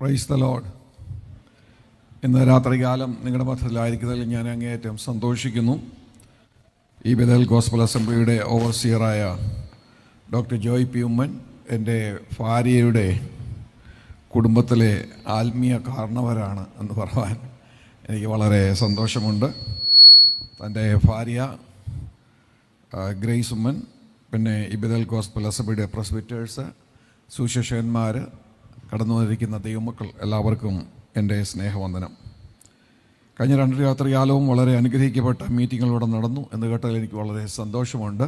Praise the Lord. ഇന്ന് രാത്രികാലം നിങ്ങളുടെ മധ്യത്തിലായിരിക്കുന്നതിൽ ഞാൻ അങ്ങേയറ്റം സന്തോഷിക്കുന്നു. ഈ ബെഥൽ ഗോസ്ബൽ അസംബ്ലിയുടെ ഓവർസിയറായ ഡോക്ടർ ജോയ് പി ഉമ്മൻ എൻ്റെ ഭാര്യയുടെ കുടുംബത്തിലെ ആത്മീയ കാരണവരാണ് എന്ന് പറയാൻ എനിക്ക് വളരെ സന്തോഷമുണ്ട്. തൻ്റെ ഭാര്യ ഗ്രേസ് ഉമ്മൻ, പിന്നെ ഈ ബെഥൽ ഗോസ്ബൽ അസംബ്ലിയുടെ പ്രസ്ബിറ്റേഴ്സ്, സുശേഷകന്മാർ, കടന്നു വന്നിരിക്കുന്ന ദൈവമക്കൾ എല്ലാവർക്കും എൻ്റെ സ്നേഹവന്ദനം. കഴിഞ്ഞ 2 രാത്രികാലവും വളരെ അനുഗ്രഹിക്കപ്പെട്ട മീറ്റിങ്ങുകളിലൂടെ നടന്നു എന്ന് കേട്ടതിൽ എനിക്ക് വളരെ സന്തോഷമുണ്ട്.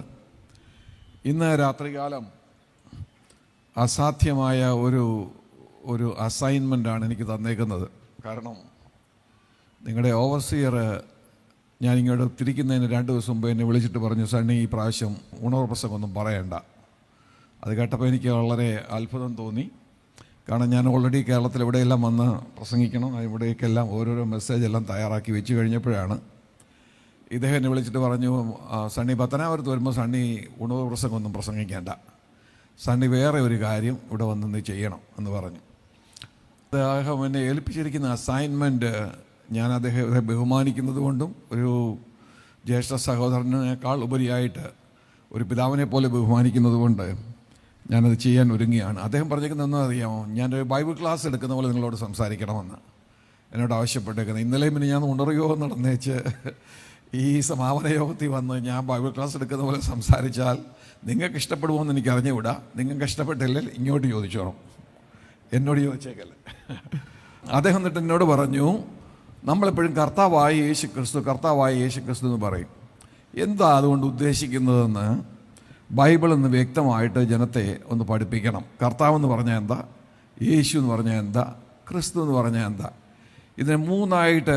ഇന്ന് രാത്രികാലം അസാധ്യമായ ഒരു അസൈൻമെൻ്റാണ് എനിക്ക് തന്നേക്കുന്നത്. കാരണം നിങ്ങളുടെ ഓവർസിയർ ഞാനിങ്ങോട്ട് തിരിക്കുന്നതിന് 2 ദിവസം മുമ്പ് എന്നെ വിളിച്ചിട്ട് പറഞ്ഞു, സണ്ണി ഈ പ്രാവശ്യം ഉണർവ് പ്രസംഗമൊന്നും പറയണ്ട. അത് കേട്ടപ്പോൾ എനിക്ക് വളരെ അത്ഭുതം തോന്നി. കാരണം ഞാൻ ഓൾറെഡി കേരളത്തിൽ എവിടെയെല്ലാം വന്ന് പ്രസംഗിക്കണം, ഇവിടേക്കെല്ലാം ഓരോരോ മെസ്സേജ് എല്ലാം തയ്യാറാക്കി വെച്ച് കഴിഞ്ഞപ്പോഴാണ് ഇദ്ദേഹം എന്നെ വിളിച്ചിട്ട് പറഞ്ഞു, സണ്ണി പത്തനാപുരത്ത് വരുമ്പോൾ സണ്ണി ഉണർവ് പ്രസംഗമൊന്നും പ്രസംഗിക്കേണ്ട, സണ്ണി വേറെ ഒരു കാര്യം ഇവിടെ വന്ന് ചെയ്യണം എന്ന് പറഞ്ഞു. അദ്ദേഹം എന്നെ ഏൽപ്പിച്ചിരിക്കുന്ന അസൈൻമെൻറ്റ് ഞാൻ അദ്ദേഹത്തെ ബഹുമാനിക്കുന്നത് കൊണ്ടും ഒരു ജ്യേഷ്ഠ സഹോദരനേക്കാൾ ഉപരിയായിട്ട് ഒരു പിതാവിനെ പോലെ ബഹുമാനിക്കുന്നത് കൊണ്ട് ഞാനത് ചെയ്യാൻ ഒരുങ്ങിയാണ്. അദ്ദേഹം പറഞ്ഞേക്കുന്നതെന്ന് അറിയാമോ, ഞാനൊരു ബൈബിൾ ക്ലാസ് എടുക്കുന്ന പോലെ നിങ്ങളോട് സംസാരിക്കണമെന്ന് എന്നോട് ആവശ്യപ്പെട്ടേക്കുന്നത്. ഇന്നലെയും പിന്നെ ഞാൻ ഉണർയോഗം നടന്നേച്ച് ഈ സമാപന യോഗത്തിൽ വന്ന് ഞാൻ ബൈബിൾ ക്ലാസ് എടുക്കുന്ന പോലെ സംസാരിച്ചാൽ നിങ്ങൾക്ക് ഇഷ്ടപ്പെടുമോ എന്ന് എനിക്ക് അറിഞ്ഞുകൂടാ. നിങ്ങൾക്ക് ഇഷ്ടപ്പെട്ടില്ലെങ്കിൽ ഇങ്ങോട്ട് ചോദിച്ചോണം, എന്നോട് ചോദിച്ചേക്കല്ലേ. അദ്ദേഹം എന്നിട്ട് എന്നോട് പറഞ്ഞു, നമ്മളെപ്പോഴും കർത്താവായ യേശു ക്രിസ്തു എന്ന് പറയും. എന്താ അതുകൊണ്ട് ഉദ്ദേശിക്കുന്നതെന്ന് ബൈബിൾ എന്ന് വ്യക്തമായിട്ട് ജനത്തെ ഒന്ന് പഠിപ്പിക്കണം. കർത്താവ് എന്ന് പറഞ്ഞാൽ എന്താ, യേശു എന്ന് പറഞ്ഞാൽ എന്താ, ക്രിസ്തു എന്ന് പറഞ്ഞാൽ എന്താ, ഇതിനെ 3ആയിട്ട്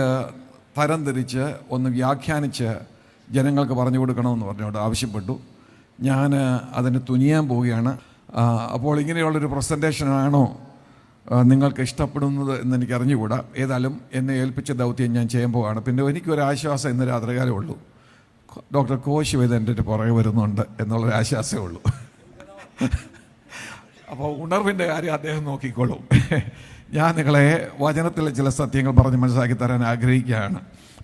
തരംതിരിച്ച് ഒന്ന് വ്യാഖ്യാനിച്ച് ജനങ്ങൾക്ക് പറഞ്ഞു കൊടുക്കണമെന്ന് പറഞ്ഞുകൊണ്ട് ആവശ്യപ്പെട്ടു. ഞാൻ അതിന് തുനിയാൻ പോവുകയാണ്. അപ്പോൾ ഇങ്ങനെയുള്ളൊരു പ്രസൻറ്റേഷനാണോ നിങ്ങൾക്ക് ഇഷ്ടപ്പെടുന്നത് എന്നെനിക്ക് അറിഞ്ഞുകൂടാ. ഏതായാലും എന്നെ ഏൽപ്പിച്ച ദൗത്യം ഞാൻ ചെയ്യാൻ പോവുകയാണ്. പിന്നെ എനിക്കൊരാശ്വാസം ഇന്ന് രാത്രികാലമേ ഉള്ളൂ, ഡോക്ടർ കോശ് വേദ എൻ്റെ പുറകെ വരുന്നുണ്ട് എന്നുള്ളൊരു ആശ്വാസമേ ഉള്ളൂ. അപ്പോൾ ഉണർവിൻ്റെ കാര്യം അദ്ദേഹം നോക്കിക്കോളും. ഞാൻ നിങ്ങളെ വചനത്തിലെ ചില സത്യങ്ങൾ പറഞ്ഞ് മനസ്സിലാക്കി തരാൻ ആഗ്രഹിക്കുകയാണ്.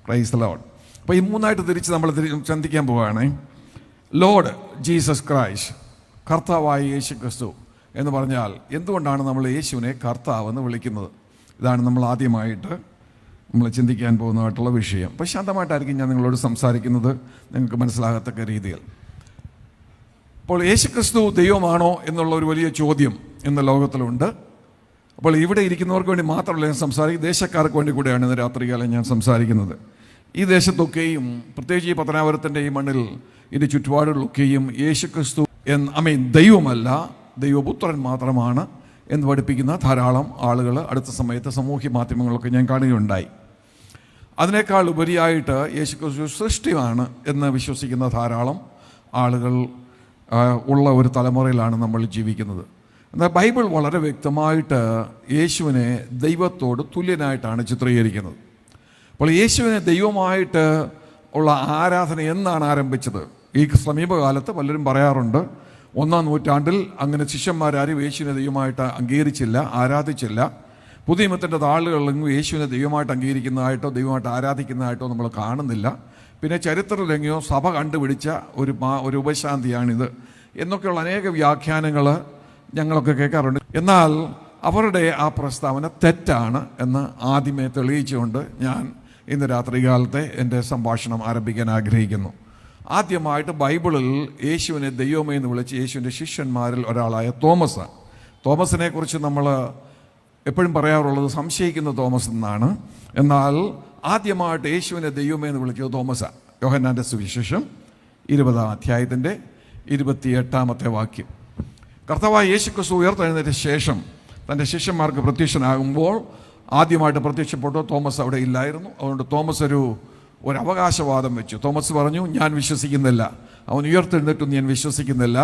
Price the Lord. അപ്പോൾ ഈ 3ആയിട്ട് തിരിച്ച് നമ്മൾ ചിന്തിക്കാൻ പോവുകയാണ്. ലോർഡ് ജീസസ് ക്രൈസ്റ്റ്, കർത്താവായ യേശു ക്രിസ്തു എന്ന് പറഞ്ഞാൽ എന്തുകൊണ്ടാണ് നമ്മൾ യേശുവിനെ കർത്താവ് എന്ന് വിളിക്കുന്നത്? ഇതാണ് നമ്മൾ ആദ്യമായിട്ട് നമ്മൾ ചിന്തിക്കാൻ പോകുന്നതായിട്ടുള്ള വിഷയം. അപ്പോൾ ശാന്തമായിട്ടായിരിക്കും ഞാൻ നിങ്ങളോട് സംസാരിക്കുന്നത്, നിങ്ങൾക്ക് മനസ്സിലാകത്തക്ക രീതിയിൽ. അപ്പോൾ യേശുക്രിസ്തു ദൈവമാണോ എന്നുള്ള ഒരു വലിയ ചോദ്യം ഇന്ന് ലോകത്തിലുണ്ട്. അപ്പോൾ ഇവിടെ ഇരിക്കുന്നവർക്ക് വേണ്ടി മാത്രമല്ല ഞാൻ സംസാരിക്കുന്നത്, ദേശക്കാർക്ക് വേണ്ടി കൂടെയാണ് ഇന്ന് രാത്രികാലം ഞാൻ സംസാരിക്കുന്നത്. ഈ ദേശത്തൊക്കെയും പ്രത്യേകിച്ച് ഈ പത്തനാപുരത്തിൻ്റെ ഈ മണ്ണിൽ ഇതിൻ്റെ ചുറ്റുപാടുകളൊക്കെയും യേശുക്രിസ്തു ദൈവമല്ല, ദൈവപുത്രൻ മാത്രമാണ് എന്ന് പഠിപ്പിക്കുന്ന ധാരാളം ആളുകൾ അടുത്ത സമയത്ത് സാമൂഹ്യ മാധ്യമങ്ങളൊക്കെ ഞാൻ കാണുകയുണ്ടായി. അതിനേക്കാൾ ഉപരിയായിട്ട് യേശുക്രിസ്തു സൃഷ്ടിയാണ് എന്ന് വിശ്വസിക്കുന്ന ധാരാളം ആളുകൾ ഉള്ള ഒരു തലമുറയിലാണ് നമ്മൾ ജീവിക്കുന്നത്. എന്നാൽ ബൈബിൾ വളരെ വ്യക്തമായിട്ട് യേശുവിനെ ദൈവത്തോട് തുല്യനായിട്ടാണ് ചിത്രീകരിക്കുന്നത്. അപ്പോൾ യേശുവിനെ ദൈവമായിട്ട് ഉള്ള ആരാധന എന്നാണ് ആരംഭിച്ചത്? ഈ സമീപകാലത്ത് പലരും പറയാറുണ്ട്, 1-ാം നൂറ്റാണ്ടിൽ അങ്ങനെ ശിഷ്യന്മാരാരും യേശുവിനെ ദൈവമായിട്ട് അംഗീകരിച്ചില്ല, ആരാധിച്ചില്ല. പുതിയ നിയമത്തിൻ്റെ താളുകളിലെങ്കിലും യേശുവിനെ ദൈവമായിട്ട് അംഗീകരിക്കുന്നതായിട്ടോ ദൈവമായിട്ട് ആരാധിക്കുന്നതായിട്ടോ നമ്മൾ കാണുന്നില്ല. പിന്നെ ചരിത്രത്തിലെങ്കിലോ സഭ കണ്ടുപിടിച്ച ഒരു ഉപശാന്തിയാണിത് എന്നൊക്കെയുള്ള അനേക വ്യാഖ്യാനങ്ങൾ ഞങ്ങളൊക്കെ കേൾക്കാറുണ്ട്. എന്നാൽ അവരുടെ ആ പ്രസ്താവന തെറ്റാണ് എന്ന് ആദ്യമേ തെളിയിച്ചുകൊണ്ട് ഞാൻ ഇന്ന് രാത്രികാലത്തെ എൻ്റെ സംഭാഷണം ആരംഭിക്കാൻ ആഗ്രഹിക്കുന്നു. ആദ്യമായിട്ട് ബൈബിളിൽ യേശുവിനെ ദൈവമേ എന്ന് വിളിച്ച് യേശുവിൻ്റെ ശിഷ്യന്മാരിൽ ഒരാളായ തോമസിനെ കുറിച്ച് നമ്മൾ എപ്പോഴും പറയാറുള്ളത് സംശയിക്കുന്ന തോമസ് എന്നാണ്. എന്നാൽ ആദ്യമായിട്ട് യേശുവിനെ ദൈവമേ എന്ന് വിളിച്ചത് തോമസാണ്. യോഹന്നാൻ്റെ സുവിശേഷം 20-ാം അധ്യായത്തിൻ്റെ 28-ാമത്തെ വാക്യം. കർത്താവായ യേശുക്രിസ്തു ഉയർത്തെഴുന്നേറ്റ ശേഷം തൻ്റെ ശിഷ്യന്മാർക്ക് പ്രത്യക്ഷനാകുമ്പോൾ ആദ്യമായിട്ട് പ്രത്യക്ഷപ്പെട്ടു തോമസ് അവിടെ ഇല്ലായിരുന്നു. അതുകൊണ്ട് തോമസ് ഒരു അവകാശവാദം വെച്ചു. തോമസ് പറഞ്ഞു, ഞാൻ വിശ്വസിക്കുന്നില്ല, അവൻ ഉയർത്തെഴുന്നേറ്റൊന്നും ഞാൻ വിശ്വസിക്കുന്നില്ല,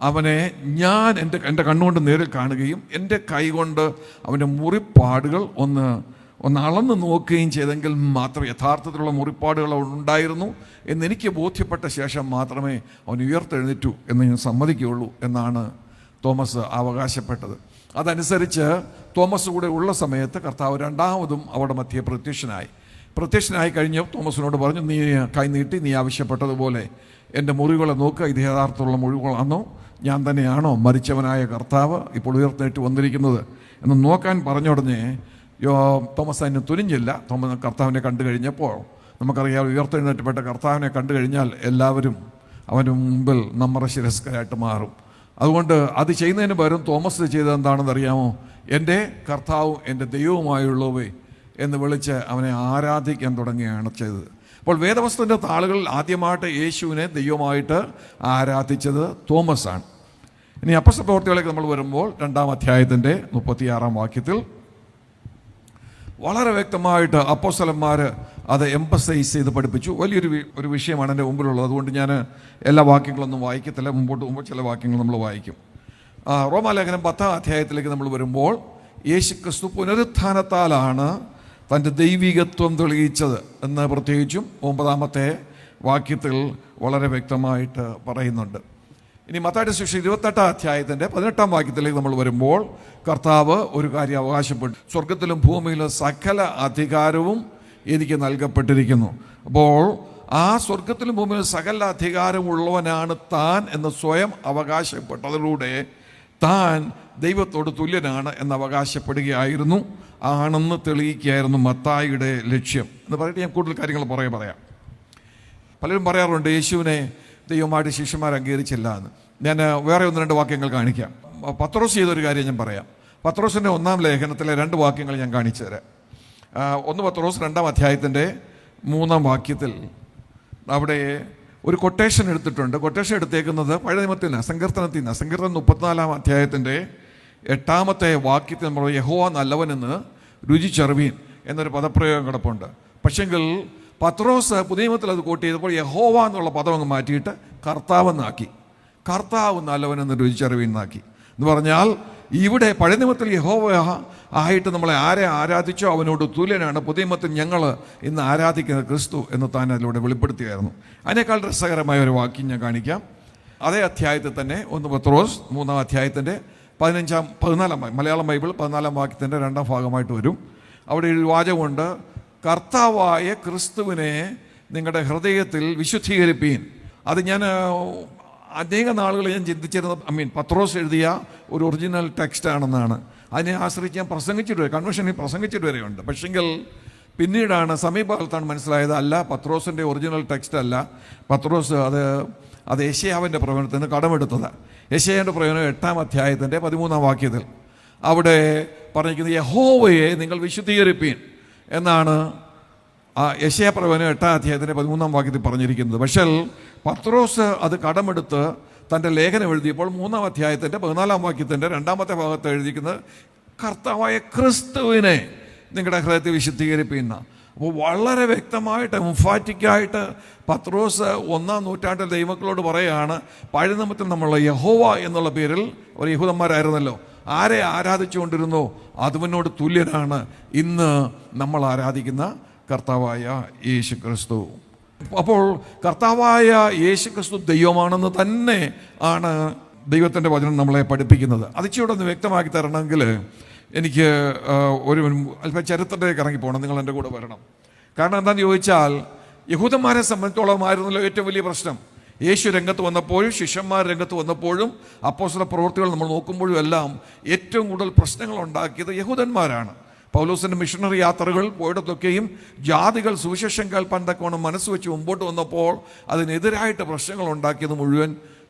അവനെ ഞാൻ എൻ്റെ കണ്ണുകൊണ്ട് നേരിൽ കാണുകയും എൻ്റെ കൈകൊണ്ട് അവൻ്റെ മുറിപ്പാടുകൾ ഒന്ന് അളന്ന് നോക്കുകയും ചെയ്തെങ്കിൽ മാത്രമേ യഥാർത്ഥത്തിലുള്ള മുറിപ്പാടുകൾ ഉണ്ടായിരുന്നു എന്നെനിക്ക് ബോധ്യപ്പെട്ട ശേഷം മാത്രമേ അവൻ ഉയർത്തെഴുന്നേറ്റു എന്ന് ഞാൻ സമ്മതിക്കുകയുള്ളൂ എന്നാണ് തോമസ് അവകാശപ്പെട്ടത്. അതനുസരിച്ച് തോമസ് കൂടെ ഉള്ള സമയത്ത് കർത്താവ് രണ്ടാമതും അവിടെ മധ്യേ പ്രത്യക്ഷനായി കഴിഞ്ഞ് തോമസിനോട് പറഞ്ഞു, നീ കൈ നീട്ടി നീ ആവശ്യപ്പെട്ടതുപോലെ എൻ്റെ മുറിവുകളെ നോക്കുക, ഇത് യഥാർത്ഥമുള്ള മുറിവുകളാണോ, ഞാൻ തന്നെയാണോ മരിച്ചവനായ കർത്താവ് ഇപ്പോൾ ഉയർത്തെഴുന്നേറ്റ് വന്നിരിക്കുന്നത് എന്ന് നോക്കാൻ പറഞ്ഞുടനെ തോമസ് അതിന് തുനിഞ്ഞില്ല. കർത്താവിനെ കണ്ടു കഴിഞ്ഞപ്പോൾ, നമുക്കറിയാം ഉയർത്തെഴുന്നേറ്റപ്പെട്ട കർത്താവിനെ കണ്ടു കഴിഞ്ഞാൽ എല്ലാവരും അവന് മുമ്പിൽ നമ്രശിരസ്കരായിട്ട് മാറും. അതുകൊണ്ട് അത് ചെയ്യുന്നതിന് പകരം തോമസ് ചെയ്തത് എന്താണെന്ന് അറിയാമോ? എൻ്റെ കർത്താവും എൻ്റെ ദൈവവുമായുള്ളവേ എന്ന് വിളിച്ച് അവനെ ആരാധിക്കാൻ തുടങ്ങുകയാണ് ചെയ്തത്. അപ്പോൾ വേദപുസ്തകത്തിൻ്റെ താളുകളിൽ ആദ്യമായിട്ട് യേശുവിനെ ദൈവമായിട്ട് ആരാധിച്ചത് തോമസ് ആണ്. ഇനി അപ്പോസ്തല പ്രവൃത്തികളിലേക്ക് നമ്മൾ വരുമ്പോൾ 2-ാം അധ്യായത്തിൻ്റെ 36-ാം വാക്യത്തിൽ വളരെ വ്യക്തമായിട്ട് അപ്പോസ്തലന്മാർ അത് എംഫസൈസ് ചെയ്ത് പഠിപ്പിച്ചു. വലിയൊരു വിഷയമാണ് എൻ്റെ മുമ്പിലുള്ളത്. അതുകൊണ്ട് ഞാൻ എല്ലാ വാക്യങ്ങളൊന്നും വായിക്കത്തില്ല. മുമ്പോട്ട് പോകുമ്പോൾ ചില വാക്യങ്ങൾ നമ്മൾ വായിക്കും. റോമാലേഖനം 10-ാം അധ്യായത്തിലേക്ക് നമ്മൾ വരുമ്പോൾ യേശുക്രിസ്തു പുനരുത്ഥാനത്താലാണ് തൻ്റെ ദൈവികത്വം തെളിയിച്ചത് എന്ന് പ്രത്യേകിച്ചും 9-ാമത്തെ വാക്യത്തിൽ വളരെ വ്യക്തമായിട്ട് പറയുന്നുണ്ട്. ഇനി മത്തായിയുടെ സുവിശേഷം 28-ാം അധ്യായത്തിൻ്റെ 18-ാം വാക്യത്തിലേക്ക് നമ്മൾ വരുമ്പോൾ കർത്താവ് ഒരു കാര്യം അവകാശപ്പെട്ടു, സ്വർഗത്തിലും ഭൂമിയിലും സകല അധികാരവും എനിക്ക് നൽകപ്പെട്ടിരിക്കുന്നു. അപ്പോൾ ആ സ്വർഗത്തിലും ഭൂമിയിലും സകല അധികാരമുള്ളവനാണ് താൻ എന്ന് സ്വയം അവകാശപ്പെട്ടതിലൂടെ താൻ ദൈവത്തോട് തുല്യനാണ് എന്ന് അവകാശപ്പെടുകയായിരുന്നു, ആണെന്ന് തെളിയിക്കുകയായിരുന്നു മത്തായിയുടെ ലക്ഷ്യം എന്ന് പറഞ്ഞിട്ട് ഞാൻ കൂടുതൽ കാര്യങ്ങൾ പറയാം. പലരും പറയാറുണ്ട് യേശുവിനെ ദൈവമായിട്ട് ശിഷ്യന്മാർ അംഗീകരിച്ചില്ല എന്ന്. ഞാൻ വേറെ 1-2 വാക്യങ്ങൾ കാണിക്കാം. പത്രോസ് ചെയ്തൊരു കാര്യം ഞാൻ പറയാം. പത്രോസിൻ്റെ 1-ാം ലേഖനത്തിലെ 2 വാക്യങ്ങൾ ഞാൻ കാണിച്ചു തരാം. 1 പത്രോസ് 2-ാം അധ്യായത്തിൻ്റെ 3-ാം വാക്യത്തിൽ അവിടെ ഒരു കൊട്ടേഷൻ എടുത്തിട്ടുണ്ട്. കൊട്ടേഷൻ എടുത്തേക്കുന്നത് പഴയ നിയമത്തിൽ നിന്ന്, സങ്കീർത്തനത്തിൽ നിന്ന്. സങ്കീർത്തനം 34-ാം അധ്യായത്തിൻ്റെ 8-ാമത്തെ വാക്യത്തിൽ നമ്മൾ യഹോവ നല്ലവനെന്ന് രുചിച്ചറിവീൻ എന്നൊരു പദപ്രയോഗം കിടപ്പുണ്ട്. പക്ഷെങ്കിൽ പത്രോസ് പുതിയ നിയമത്തിൽ അത് കോട്ട് ചെയ്തപ്പോൾ യഹോവ എന്നുള്ള പദം അങ്ങ് മാറ്റിയിട്ട് കർത്താവെന്നാക്കി. കർത്താവ് നല്ലവനെന്ന് രുചിച്ചറിവീന്നാക്കി എന്ന് പറഞ്ഞാൽ ഇവിടെ പഴയ നിയമത്തിൽ യഹോവ ആയിട്ട് നമ്മളെ ആരെ ആരാധിച്ചോ അവനോട് തുല്യനാണ്. പുതിയ നിയമത്തിൽ ഞങ്ങൾ ഇന്ന് ആരാധിക്കുന്ന ക്രിസ്തു എന്ന് താൻ അതിലൂടെ വെളിപ്പെടുത്തുകയായിരുന്നു. അതിനേക്കാൾ രസകരമായ ഒരു വാക്യം ഞാൻ കാണിക്കാം. അതേ അധ്യായത്തിൽ തന്നെ 1 പത്രോസ് 3-ാം അധ്യായത്തിൻ്റെ 14-ാം മലയാളം ബൈബിൾ 14-ാം വാക്യത്തിൻ്റെ 2-ാം ഭാഗമായിട്ട് വരും. അവിടെ ഒരു വാചകമുണ്ട്, കർത്താവായ ക്രിസ്തുവിനെ നിങ്ങളുടെ ഹൃദയത്തിൽ വിശുദ്ധീകരിപ്പീൻ. അത് ഞാൻ അനേക നാളുകൾ ഞാൻ ചിന്തിച്ചിരുന്നത് പത്രോസ് എഴുതിയ ഒരു ഒറിജിനൽ ടെക്സ്റ്റ് ആണെന്നാണ്. അതിനെ ആശ്രയിച്ച് ഞാൻ കൺവെൻഷനിൽ പ്രസംഗിച്ചിട്ട് വരെയുണ്ട്. പക്ഷെങ്കിൽ പിന്നീടാണ് സമീപകാലത്താണ് മനസ്സിലായത്, അല്ല, പത്രോസിൻ്റെ ഒറിജിനൽ ടെക്സ്റ്റ് അല്ല. പത്രോസ് അത് യെശയ്യാവിൻ്റെ പ്രവചനത്തിൽ നിന്ന് കടമെടുത്തതാണ്. യെശയ്യാവിൻ്റെ പ്രവചനം 8-ാം അധ്യായത്തിൻ്റെ 13-ാം വാക്യത്തിൽ അവിടെ പറഞ്ഞിരിക്കുന്നത് യഹോവയെ നിങ്ങൾ വിശുദ്ധീകരിപ്പീൻ എന്നാണ് യെശയ്യാ പ്രവചനം 8-ാം അധ്യായത്തിൻ്റെ 13-ാം വാക്യത്തിൽ പറഞ്ഞിരിക്കുന്നത്. പക്ഷേ പത്രോസ് അത് കടമെടുത്ത് തൻ്റെ ലേഖനം എഴുതിയപ്പോൾ 3-ാം അധ്യായത്തിൻ്റെ 14-ാം വാക്യത്തിൻ്റെ 2-ാമത്തെ ഭാഗത്ത് എഴുതിയിരിക്കുന്നത് കർത്താവായ ക്രിസ്തുവിനെ നിങ്ങളുടെ ഹൃദയത്തിൽ വിശുദ്ധീകരിപ്പിക്കുന്ന. അപ്പോൾ വളരെ വ്യക്തമായിട്ട് എംഫാറ്റിക്കായിട്ട് പത്രോസ് 1-ാം നൂറ്റാണ്ടിൽ ദൈവമക്കളോട് പറയുകയാണ്, പഴയ നിയമത്തിൽ നമ്മൾ യഹോവ എന്നുള്ള പേരിൽ ഒരു യഹൂദന്മാരായിരുന്നല്ലോ, ആരെ ആരാധിച്ചുകൊണ്ടിരുന്നോ അതുവിനോട് തുല്യനാണ് ഇന്ന് നമ്മൾ ആരാധിക്കുന്ന കർത്താവായ യേശു ക്രിസ്തു. അപ്പോൾ കർത്താവായ യേശു ക്രിസ്തു ദൈവമാണെന്ന് തന്നെ ആണ് ദൈവത്തിൻ്റെ വചനം നമ്മളെ പഠിപ്പിക്കുന്നത്. അത് ഇച്ചിരി ഒന്ന് വ്യക്തമാക്കി തരണമെങ്കിൽ എനിക്ക് അല്പം ചരിത്രത്തിലേക്ക് ഇറങ്ങിപ്പോകണം. നിങ്ങൾ എൻ്റെ കൂടെ വരണം. കാരണം എന്താണെന്ന് ചോദിച്ചാൽ യഹൂദന്മാരെ സംബന്ധിച്ചോളം ആയിരുന്നല്ലോ ഏറ്റവും വലിയ പ്രശ്നം. യേശു രംഗത്ത് വന്നപ്പോഴും ശിഷ്യന്മാർ രംഗത്ത് വന്നപ്പോഴും അപ്പോസ്തല പ്രവൃത്തികൾ നമ്മൾ നോക്കുമ്പോഴും എല്ലാം ഏറ്റവും കൂടുതൽ പ്രശ്നങ്ങൾ ഉണ്ടാക്കിയത് യഹൂദന്മാരാണ്. പൗലോസിൻ്റെ മിഷണറി യാത്രകൾ പോയിടത്തൊക്കെയും ജാതികൾ സുവിശേഷം കേൾപ്പാൻ തക്കവണ്ണം മനസ്സ് വെച്ച് മുമ്പോട്ട് വന്നപ്പോൾ അതിനെതിരായിട്ട് പ്രശ്നങ്ങൾ ഉണ്ടാക്കിയത് മുഴുവൻ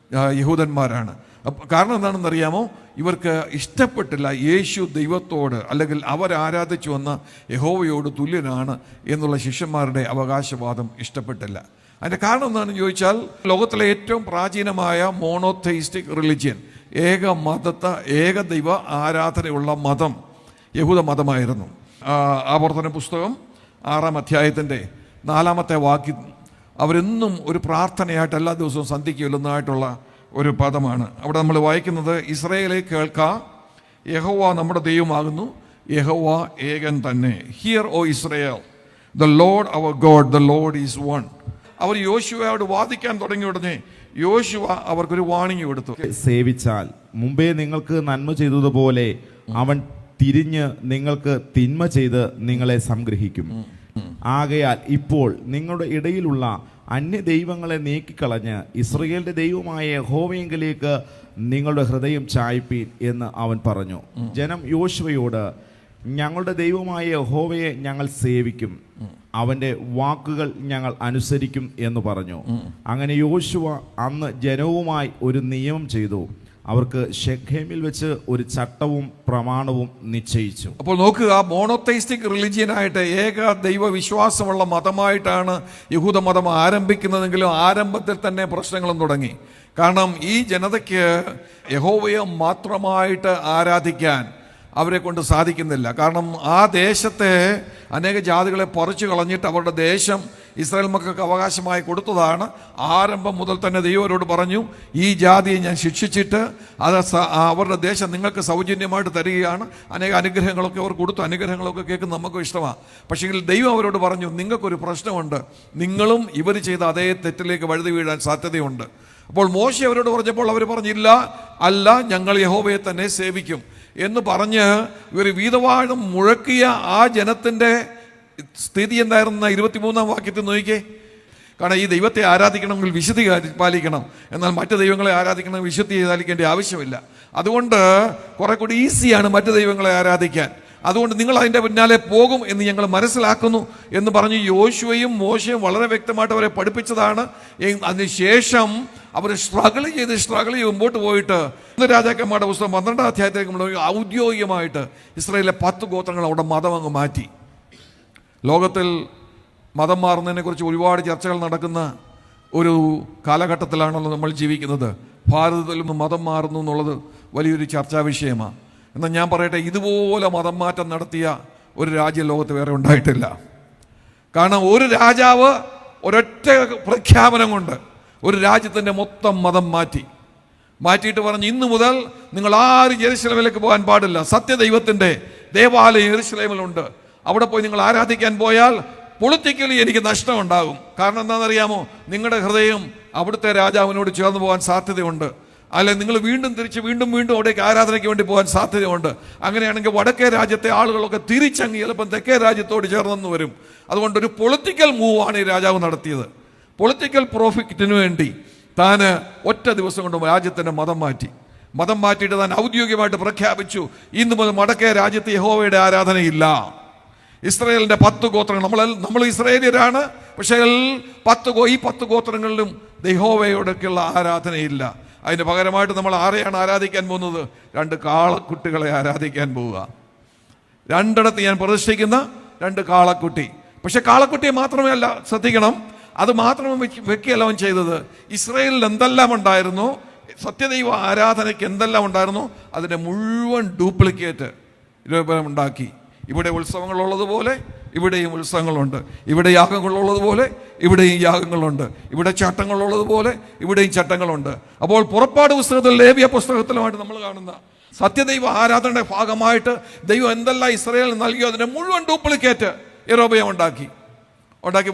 യഹൂദന്മാരാണ്. കാരണം എന്താണെന്നറിയാമോ? ഇവർക്ക് ഇഷ്ടപ്പെട്ടില്ല യേശു ദൈവത്തോട് അല്ലെങ്കിൽ അവരാരാധിച്ചു വന്ന യഹോവയോട് തുല്യനാണ് എന്നുള്ള ശിഷ്യന്മാരുടെ അവകാശവാദം ഇഷ്ടപ്പെട്ടില്ല. അതിൻ്റെ കാരണം എന്താണെന്ന് ചോദിച്ചാൽ ലോകത്തിലെ ഏറ്റവും പ്രാചീനമായ മോണോതെയിസ്റ്റിക് റിലിജിയൻ, ഏക ദൈവ ആരാധനയുള്ള മതം യഹൂദ മതമായിരുന്നു. ആവർത്തന പുസ്തകം 6-ാം അധ്യായത്തിൻ്റെ 4-ാമത്തെ വാക്യം അവരെന്നും ഒരു പ്രാർത്ഥനയായിട്ട് എല്ലാ ദിവസവും സന്ധ്യയ്ക്ക് ചൊല്ലുന്നതായിട്ടുള്ള ഒരു പദമാണ്. അവിടെ നമ്മൾ വായിക്കുന്നത്, ഇസ്രായേലേ കേൾക്ക, യഹോവ നമ്മുടെ ദൈവമാകുന്നു, യഹോവ ഏകൻ തന്നെ. Hear O Israel, the Lord our God, the Lord is one. അവർ യോശുവയോട് വാദിക്കാൻ തുടങ്ങിയ ഉടനെ യോശുവ അവർക്കൊരു വാണിംഗ് കൊടുത്തു. സേവിച്ചാൽ മുമ്പേ നിങ്ങൾക്ക് നന്മ ചെയ്തതുപോലെ അവൻ തിരിഞ്ഞ് നിങ്ങൾക്ക് തിന്മ ചെയ്ത് നിങ്ങളെ സംഗ്രഹിക്കും. ആകയാൽ ഇപ്പോൾ നിങ്ങളുടെ ഇടയിലുള്ള അന്യ ദൈവങ്ങളെ നീക്കിക്കളഞ്ഞ് ഇസ്രായേലിന്റെ ദൈവമായ യഹോവയെങ്കിലേക്ക് നിങ്ങളുടെ ഹൃദയം ചായ്പീൻ എന്ന് അവൻ പറഞ്ഞു. ജനം യോശുവയോട്, ഞങ്ങളുടെ ദൈവമായ യഹോവയെ ഞങ്ങൾ സേവിക്കും, അവന്റെ വാക്കുകൾ ഞങ്ങൾ അനുസരിക്കും എന്ന് പറഞ്ഞു. അങ്ങനെ യോശുവ അന്ന് ജനവുമായി ഒരു നിയമം ചെയ്തു. അവർക്ക് ഷെഖേമിൽ വെച്ച് ഒരു ചട്ടവും പ്രമാണവും നിശ്ചയിച്ചു. അപ്പോൾ നോക്കുക, മോണോതെയിസ്റ്റിക് റിലിജിയനായിട്ട് ഏക ദൈവവിശ്വാസമുള്ള മതമായിട്ടാണ് യഹൂദ മതം ആരംഭിക്കുന്നതെങ്കിലും ആരംഭത്തിൽ തന്നെ പ്രശ്നങ്ങളും തുടങ്ങി. കാരണം ഈ ജനതയ്ക്ക് യഹോവയെ മാത്രമായിട്ട് ആരാധിക്കാൻ അവരെ കൊണ്ട് സാധിക്കുന്നില്ല. കാരണം ആ ദേശത്തെ അനേക ജാതികളെ പറിച്ചു കളഞ്ഞിട്ട് അവരുടെ ദേശം ഇസ്രായേൽ മക്കൾക്ക് അവകാശമായി കൊടുത്തതാണ്. ആരംഭം മുതൽ തന്നെ ദൈവം അവരോട് പറഞ്ഞു, ഈ ജാതിയെ ഞാൻ ശിക്ഷിച്ചിട്ട് അത് അവരുടെ ദേശം നിങ്ങൾക്ക് സൗജന്യമായിട്ട് തരികയാണ്. അനേക അനുഗ്രഹങ്ങളൊക്കെ അവർ കൊടുത്തു. അനുഗ്രഹങ്ങളൊക്കെ കേൾക്കുന്ന നമുക്കും ഇഷ്ടമാണ്. പക്ഷേ ദൈവം അവരോട് പറഞ്ഞു, നിങ്ങൾക്കൊരു പ്രശ്നമുണ്ട്, നിങ്ങളും ഇവർ ചെയ്ത അതേ തെറ്റിലേക്ക് വഴുതി വീഴാൻ സാധ്യതയുണ്ട്. അപ്പോൾ മോശെ അവരോട് പറഞ്ഞപ്പോൾ അവർ പറഞ്ഞില്ല, അല്ല, ഞങ്ങൾ യഹോവയെ തന്നെ സേവിക്കും എന്ന് പറഞ്ഞ് ഇവർ വീതവാഴം മുഴക്കിയ ആ ജനത്തിൻ്റെ സ്ഥിതി എന്തായിരുന്ന 23-ാം വാക്യത്തിൽ നോക്കിക്കേ. കാരണം ഈ ദൈവത്തെ ആരാധിക്കണമെങ്കിൽ വിശുദ്ധി പാലിക്കണം, എന്നാൽ മറ്റ് ദൈവങ്ങളെ ആരാധിക്കണമെങ്കിൽ വിശുദ്ധി പാലിക്കേണ്ട ആവശ്യമില്ല. അതുകൊണ്ട് കുറെ കൂടി ഈസിയാണ് മറ്റ് ദൈവങ്ങളെ ആരാധിക്കാൻ. അതുകൊണ്ട് നിങ്ങൾ അതിൻ്റെ പിന്നാലെ പോകും എന്ന് ഞങ്ങൾ മനസ്സിലാക്കുന്നു എന്ന് പറഞ്ഞ് യോശുവയും മോശയും വളരെ വ്യക്തമായിട്ട് അവരെ പഠിപ്പിച്ചതാണ്. അതിനുശേഷം അവർ സ്ട്രഗിൾ ചെയ്ത് മുമ്പോട്ട് പോയിട്ട് രാജാക്കന്മാരുടെ പുസ്തകം 12-ാം അധ്യായത്തിലേക്ക് ഔദ്യോഗികമായിട്ട് ഇസ്രായേലിലെ 10 ഗോത്രങ്ങൾ അവിടെ മതം അങ്ങ് മാറ്റി. ലോകത്തിൽ മതം മാറുന്നതിനെ കുറിച്ച് ഒരുപാട് ചർച്ചകൾ നടക്കുന്ന ഒരു കാലഘട്ടത്തിലാണല്ലോ നമ്മൾ ജീവിക്കുന്നത്. ഭാരതത്തിൽ മതം മാറുന്നു എന്നുള്ളത് വലിയൊരു ചർച്ചാ വിഷയമാണ്. എന്നാൽ ഞാൻ പറയട്ടെ, ഇതുപോലെ മതം മാറ്റം നടത്തിയ ഒരു രാജ്യം ലോകത്ത് വേറെ ഉണ്ടായിട്ടില്ല. കാരണം ഒരു രാജാവ് ഒരൊറ്റ പ്രഖ്യാപനം കൊണ്ട് ഒരു രാജ്യത്തിൻ്റെ മൊത്തം മതം മാറ്റിയിട്ട് പറഞ്ഞു, ഇന്നു മുതൽ നിങ്ങൾ ആരും യെരുശലേമിലേക്ക് പോകാൻ പാടില്ല. സത്യദൈവത്തിൻ്റെ ദേവാലയം യെരുശലേമിലുണ്ട്, അവിടെ പോയി നിങ്ങൾ ആരാധിക്കാൻ പോയാൽ പൊളിറ്റിക്കലി എനിക്ക് നഷ്ടമുണ്ടാകും. കാരണം എന്താണെന്നറിയാമോ, നിങ്ങളുടെ ഹൃദയം അവിടുത്തെ രാജാവിനോട് ചേർന്ന് പോകാൻ സാധ്യതയുണ്ട്. അല്ലെ നിങ്ങൾ വീണ്ടും അവിടേക്ക് ആരാധനയ്ക്ക് വേണ്ടി പോകാൻ സാധ്യതയുണ്ട്. അങ്ങനെയാണെങ്കിൽ വടക്കേ രാജ്യത്തെ ആളുകളൊക്കെ തിരിച്ചങ്ങ് ചിലപ്പം തെക്കേ രാജ്യത്തോട് ചേർന്നെന്ന് വരും. അതുകൊണ്ട് ഒരു പൊളിറ്റിക്കൽ മൂവാണ് ഈ രാജാവ് നടത്തിയത്. പൊളിറ്റിക്കൽ പ്രോഫിറ്റിന് വേണ്ടി താൻ ഒറ്റ ദിവസം കൊണ്ട് രാജ്യത്തിൻ്റെ മതം മാറ്റിയിട്ട് താൻ ഔദ്യോഗികമായിട്ട് പ്രഖ്യാപിച്ചു, ഇന്ന് മുതൽ വടക്കേ രാജ്യത്ത് യഹോവയുടെ ആരാധനയില്ല. ഇസ്രായേലിൻ്റെ 10 ഗോത്രങ്ങൾ, നമ്മൾ ഇസ്രായേലിയരാണ്, പക്ഷേ ഈ 10 ഗോത്രങ്ങളിലും യഹോവയോടൊക്കെയുള്ള ആരാധനയില്ല. അതിന് പകരമായിട്ട് നമ്മൾ ആരെയാണ് ആരാധിക്കാൻ പോകുന്നത്? 2 കാളക്കുട്ടികളെ ആരാധിക്കാൻ പോവുക. 2 ഞാൻ പ്രതിഷ്ഠിക്കുന്ന 2 കാളക്കുട്ടി. പക്ഷെ കാളക്കുട്ടിയെ മാത്രമേ അല്ല, ശ്രദ്ധിക്കണം, അത് മാത്രം വെക്കുകയല്ല അവൻ ചെയ്തത്. ഇസ്രായേലിൽ എന്തെല്ലാം ഉണ്ടായിരുന്നു, സത്യദൈവ ആരാധനയ്ക്ക് എന്തെല്ലാം ഉണ്ടായിരുന്നു, അതിൻ്റെ മുഴുവൻ ഡ്യൂപ്ലിക്കേറ്റ് ഉണ്ടാക്കി. ഇവിടെ ഉത്സവങ്ങളുള്ളതുപോലെ ഇവിടെയും ഉത്സവങ്ങളുണ്ട്, ഇവിടെ യാഗങ്ങളുള്ളതുപോലെ ഇവിടെയും യാഗങ്ങളുണ്ട്, ഇവിടെ ചട്ടങ്ങളുള്ളതുപോലെ ഇവിടെയും ചട്ടങ്ങളുണ്ട്. അപ്പോൾ പുറപ്പാട് പുസ്തകത്തിൽ, ലേവ്യ പുസ്തകത്തിലുമായിട്ട് നമ്മൾ കാണുന്ന സത്യദൈവ ആരാധനയുടെ ഭാഗമായിട്ട് ദൈവം എന്തെല്ലാം ഇസ്രായേലിന് നൽകിയോ അതിൻ്റെ മുഴുവൻ ഡ്യൂപ്ലിക്കേറ്റ് യെരൊബെയാം ഉണ്ടാക്കി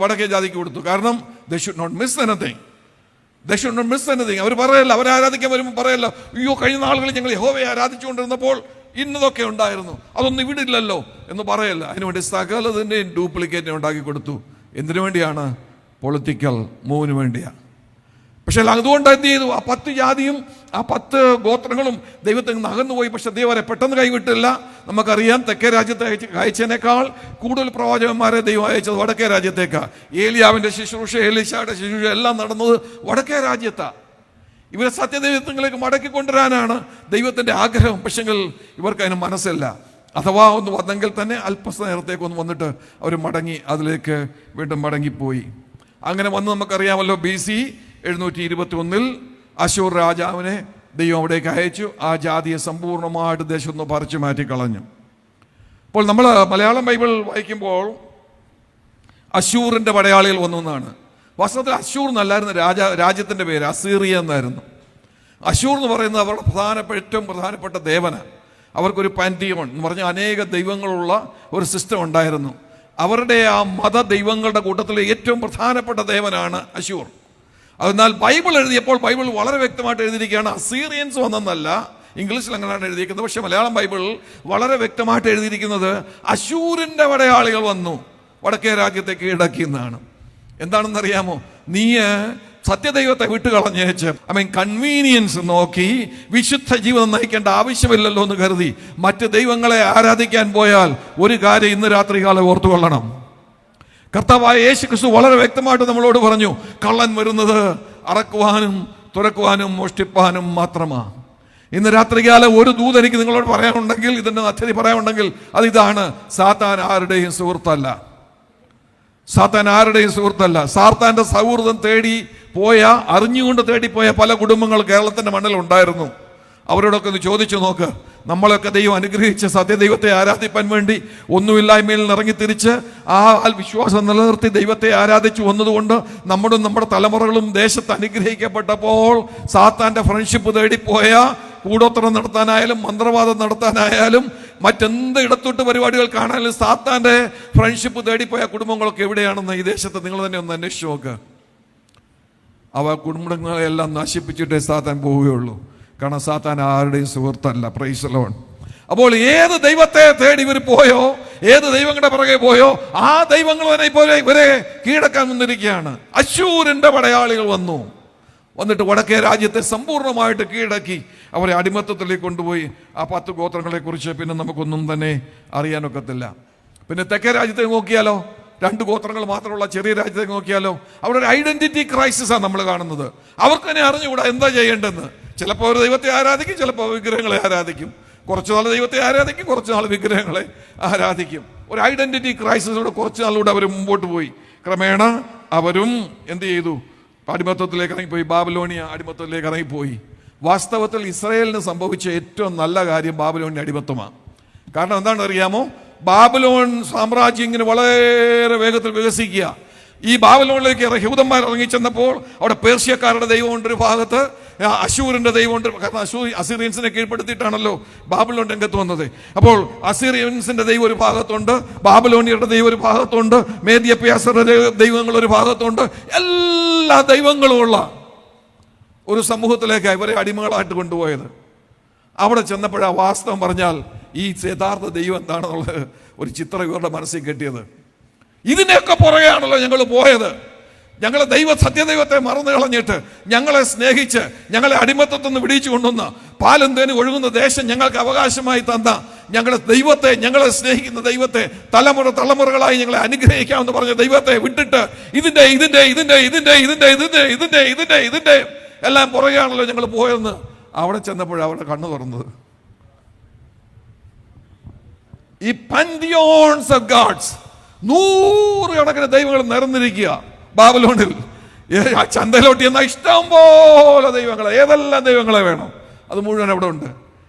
വടക്കേ ജാതിക്ക് കൊടുത്തു. കാരണം they should not miss anything. അവർ പറയല്ല, അവരാരാധിക്കാൻ വരുമ്പോൾ പറയല്ല, അയ്യോ കഴിഞ്ഞ നാളുകളിൽ ഞങ്ങൾ യഹോവയെ ആരാധിച്ചുകൊണ്ടിരുന്നപ്പോൾ ഇന്നതൊക്കെ ഉണ്ടായിരുന്നു, അതൊന്നും ഇവിടെ ഇല്ലല്ലോ എന്ന് പറയല്ല. അതിനുവേണ്ടി സകലതിൻ്റെയും ഡ്യൂപ്ലിക്കേറ്റ് ഉണ്ടാക്കി കൊടുത്തു. എന്തിനു വേണ്ടിയാണ്? പൊളിറ്റിക്കൽ മൂവിന് വേണ്ടിയാണ്. പക്ഷേ അതുകൊണ്ട് എന്ത് ചെയ്തു? ആ 10 ജാതിയും ആ 10 ഗോത്രങ്ങളും ദൈവത്തിൽ നിന്ന് അകന്നുപോയി. പക്ഷെ ദൈവം അവരെ പെട്ടെന്ന് കൈവിട്ടില്ല. നമുക്കറിയാം, തെക്കേ രാജ്യത്തെ അയച്ചതിനേക്കാൾ കൂടുതൽ പ്രവാചകന്മാരെ ദൈവം അയച്ചത് വടക്കേ രാജ്യത്തേക്കാണ്. ഏലിയാവിൻ്റെ ശുശ്രൂഷ, എലീശയുടെ ശുശ്രൂഷ എല്ലാം നടന്നത് വടക്കേ രാജ്യത്താണ്. ഇവരെ സത്യദൈവത്തിലേക്ക് മടക്കിക്കൊണ്ടുവരാനാണ് ദൈവത്തിൻ്റെ ആഗ്രഹം. പക്ഷെങ്കിൽ ഇവർക്ക് അതിന് മനസ്സില്ല. അഥവാ ഒന്ന് വന്നെങ്കിൽ തന്നെ അല്പനേരത്തേക്ക് ഒന്ന് വന്നിട്ട് അവർ അതിലേക്ക് വീണ്ടും മടങ്ങിപ്പോയി. അങ്ങനെ വന്ന് നമുക്കറിയാമല്ലോ, BC 721 അശൂർ രാജാവിനെ ദൈവം അവിടേക്ക് അയച്ചു. ആ ജാതിയെ സമ്പൂർണ്ണമായിട്ട് ദേശം ഒന്ന് പറിച്ചു മാറ്റിക്കളഞ്ഞു. അപ്പോൾ നമ്മൾ മലയാളം ബൈബിൾ വായിക്കുമ്പോൾ അശൂറിൻ്റെ പടയാളികൾ വന്നു എന്നാണ്. വാസ്തവത്തിൽ അശൂർ എന്നല്ലായിരുന്നു രാജ്യത്തിൻ്റെ പേര്, അസീറിയ എന്നായിരുന്നു. അശൂർ എന്ന് പറയുന്നത് അവരുടെ ഏറ്റവും പ്രധാനപ്പെട്ട ദേവനാണ്. അവർക്കൊരു പാൻറ്റിയോൺ എന്ന് പറഞ്ഞാൽ അനേക ദൈവങ്ങളുള്ള ഒരു സിസ്റ്റം ഉണ്ടായിരുന്നു. അവരുടെ ആ മത ദൈവങ്ങളുടെ കൂട്ടത്തിലെ ഏറ്റവും പ്രധാനപ്പെട്ട ദേവനാണ് അശൂർ. എന്നാൽ ബൈബിൾ എഴുതിയപ്പോൾ ബൈബിൾ വളരെ വ്യക്തമായിട്ട് എഴുതിയിരിക്കുകയാണ്, അസീറിയൻസ് വന്നെന്നല്ല, ഇംഗ്ലീഷിൽ അങ്ങനെയാണ് എഴുതിയിരിക്കുന്നത്. പക്ഷെ മലയാളം ബൈബിളിൽ വളരെ വ്യക്തമായിട്ട് എഴുതിയിരിക്കുന്നത് അശൂരിന്റെ പടയാളികൾ വന്നു വടക്കേ രാജ്യത്തെ കീഴടക്കി എന്നാണ്. എന്താണെന്നറിയാമോ? നീ സത്യദൈവത്തെ വിട്ടുകളഞ്ഞേച്ച് കൺവീനിയൻസ് നോക്കി വിശുദ്ധ ജീവിതം നയിക്കേണ്ട ആവശ്യമില്ലല്ലോ എന്ന് കരുതി മറ്റ് ദൈവങ്ങളെ ആരാധിക്കാൻ പോയാൽ ഒരു കാര്യം ഇന്ന് രാത്രികാലം ഓർത്തുകൊള്ളണം. കർത്താവായ യേശു ക്രിസ്തു വളരെ വ്യക്തമായിട്ട് നമ്മളോട് പറഞ്ഞു, കള്ളൻ വരുന്നത് അറക്കുവാനും തുറക്കുവാനും മോഷ്ടിപ്പാനും മാത്രമാണ്. ഇന്ന് രാത്രികാലം ഒരു ദൂത് എനിക്ക് നിങ്ങളോട് പറയാനുണ്ടെങ്കിൽ, ഇതിന്റെ അത്യധി പറയാനുണ്ടെങ്കിൽ അത് ഇതാണ്: സാത്താൻ ആരുടെയും സുഹൃത്തല്ല. സാത്താൻ ആരുടെയും സുഹൃത്തല്ല. സാത്താന്റെ സൗഹൃദം തേടി പോയ, അറിഞ്ഞുകൊണ്ട് തേടിപ്പോയ പല കുടുംബങ്ങൾ കേരളത്തിന്റെ മണ്ണിൽ ഉണ്ടായിരുന്നു. അവരോടൊക്കെ ഒന്ന് ചോദിച്ചു നോക്ക്. നമ്മളൊക്കെ ദൈവം അനുഗ്രഹിച്ച് സത്യദൈവത്തെ ആരാധിപ്പാൻ വേണ്ടി ഒന്നുമില്ലായ്മയിൽ ഇറങ്ങി തിരിച്ച് ആ വിശ്വാസം നിലനിർത്തി ദൈവത്തെ ആരാധിച്ചു വന്നതുകൊണ്ട് നമ്മുടെ തലമുറകളും ദേശത്ത് അനുഗ്രഹിക്കപ്പെട്ടപ്പോൾ സാത്താന്റെ ഫ്രണ്ട്ഷിപ്പ് തേടിപ്പോയ, കൂടോത്രം നടത്താനായാലും മന്ത്രവാദം നടത്താനായാലും മറ്റെന്ത് ഇടത്തോട്ട് പരിപാടികൾ കാണാനും സാത്താന്റെ ഫ്രണ്ട്ഷിപ്പ് തേടിപ്പോയ കുടുംബങ്ങളൊക്കെ എവിടെയാണെന്ന് ഈ ദേശത്ത് നിങ്ങൾ തന്നെ ഒന്ന് അന്വേഷിച്ച് നോക്ക്. അവ കുടുംബങ്ങളെല്ലാം നശിപ്പിച്ചിട്ടേ സാത്താൻ പോവുകയുള്ളൂ. കാരണം സാത്താൻ ആരുടെയും സുഹൃത്തല്ല. Price the Lord. അപ്പോൾ ഏത് ദൈവത്തെ തേടി ഇവർ പോയോ, ഏത് ദൈവങ്ങളുടെ പുറകെ പോയോ, ആ ദൈവങ്ങൾ പോലെ ഇവരെ കീഴടക്കാൻ വന്നിരിക്കുകയാണ്. അശൂരിന്റെ പടയാളികൾ വന്നിട്ട് വടക്കേ രാജ്യത്തെ സമ്പൂർണ്ണമായിട്ട് കീഴടക്കി അവരെ അടിമത്തത്തിലേക്ക് കൊണ്ടുപോയി. ആ 10 ഗോത്രങ്ങളെ കുറിച്ച് പിന്നെ നമുക്കൊന്നും തന്നെ അറിയാനൊക്കത്തില്ല. പിന്നെ തെക്കേ രാജ്യത്തെ നോക്കിയാലോ, 2 ഗോത്രങ്ങൾ മാത്രമുള്ള ചെറിയ രാജ്യത്തേക്ക് നോക്കിയാലോ, അവിടെ ഒരു ഐഡന്റിറ്റി ക്രൈസിസാണ് നമ്മൾ കാണുന്നത്. അവർക്ക് തന്നെ അറിഞ്ഞുകൂടാ എന്താ ചെയ്യേണ്ടതെന്ന്. ചിലപ്പോൾ ഒരു ദൈവത്തെ ആരാധിക്കും, ചിലപ്പോൾ വിഗ്രഹങ്ങളെ ആരാധിക്കും. കുറച്ച് നാൾ ദൈവത്തെ ആരാധിക്കും, കുറച്ച് നാൾ വിഗ്രഹങ്ങളെ ആരാധിക്കും. ഒരു ഐഡന്റിറ്റി ക്രൈസിസോടെ കുറച്ച് നാളിലൂടെ അവർ മുമ്പോട്ട് പോയി. ക്രമേണ അവരും എന്ത് ചെയ്തു? അടിമത്തത്തിലേക്ക് ഇറങ്ങിപ്പോയി. ബാബിലോണിയ അടിമത്തത്തിലേക്ക് ഇറങ്ങിപ്പോയി. വാസ്തവത്തിൽ ഇസ്രായേലിന് സംഭവിച്ച ഏറ്റവും നല്ല കാര്യം ബാബിലോണിയ അടിമത്തമാണ്. കാരണം എന്താണെന്ന് അറിയാമോ? ബാബിലോൺ സാമ്രാജ്യം ഇങ്ങനെ വളരെ വേഗത്തിൽ വികസിക്കുക. ഈ ബാബിലോണിലേക്ക് യഹൂദന്മാർ ഇറങ്ങിച്ചെന്നപ്പോൾ അവിടെ പേർഷ്യക്കാരുടെ ദൈവമുണ്ട് ഒരു ഭാഗത്ത്, അശൂരിന്റെ ദൈവമുണ്ട്. കാരണം അസീറിയൻസിനെ കീഴ്പ്പെടുത്തിയിട്ടാണല്ലോ ബാബിലോൺ രംഗത്ത് വന്നത്. അപ്പോൾ അസീറിയൻസിന്റെ ദൈവം ഒരു ഭാഗത്തുണ്ട്, ബാബിലോണിയരുടെ ദൈവം ഒരു ഭാഗത്തുണ്ട്, മേദ്യ പ്യാസരുടെ ദൈവങ്ങൾ ഒരു ഭാഗത്തുണ്ട്. എല്ലാ ദൈവങ്ങളുമുള്ള ഒരു സമൂഹത്തിലേക്ക് ഇവരെ അടിമകളായിട്ട് കൊണ്ടുപോയത്. അവിടെ ചെന്നപ്പോഴാ വാസ്തവം പറഞ്ഞാൽ ഈ യഥാർത്ഥ ദൈവം എന്താണെന്നുള്ളത് ഒരു ചിത്രം ഇവരുടെ മനസ്സിൽ കെട്ടിയത്. ഇതിനെയൊക്കെ പുറകെയാണല്ലോ ഞങ്ങൾ പോയത്. ഞങ്ങളെ സത്യദൈവത്തെ മറന്നു കളഞ്ഞിട്ട്, ഞങ്ങളെ സ്നേഹിച്ച്, ഞങ്ങളെ അടിമത്തത്തിൽ നിന്ന് വിടിച്ചു കൊണ്ടുവന്ന, പാലും തേനും ഒഴുകുന്ന ദേശം ഞങ്ങൾക്ക് അവകാശമായി തന്ന ഞങ്ങളുടെ ദൈവത്തെ, ഞങ്ങളെ സ്നേഹിക്കുന്ന ദൈവത്തെ, തലമുറകളായി ഞങ്ങളെ അനുഗ്രഹിക്കാമെന്ന് പറഞ്ഞ ദൈവത്തെ വിട്ടിട്ട് ഇതിന്റെ എല്ലാം പുറകെയാണല്ലോ ഞങ്ങൾ പോയെന്ന് അവിടെ ചെന്നപ്പോഴാണ് അവിടെ കണ്ണു തുറന്നത്. ഈ പന്തിയോൺസ് ഓഫ് ഗാഡ്സ്, 100 കണക്കിന് ദൈവങ്ങൾ നിറഞ്ഞിരിക്കുക ബാബിലോണിൽ. ചന്തയിലോട്ട് എന്നാൽ ഇഷ്ടം പോലെ ദൈവങ്ങളെ, ഏതെല്ലാം ദൈവങ്ങളെ വേണം അത് മുഴുവൻ അവിടെ ഉണ്ട്.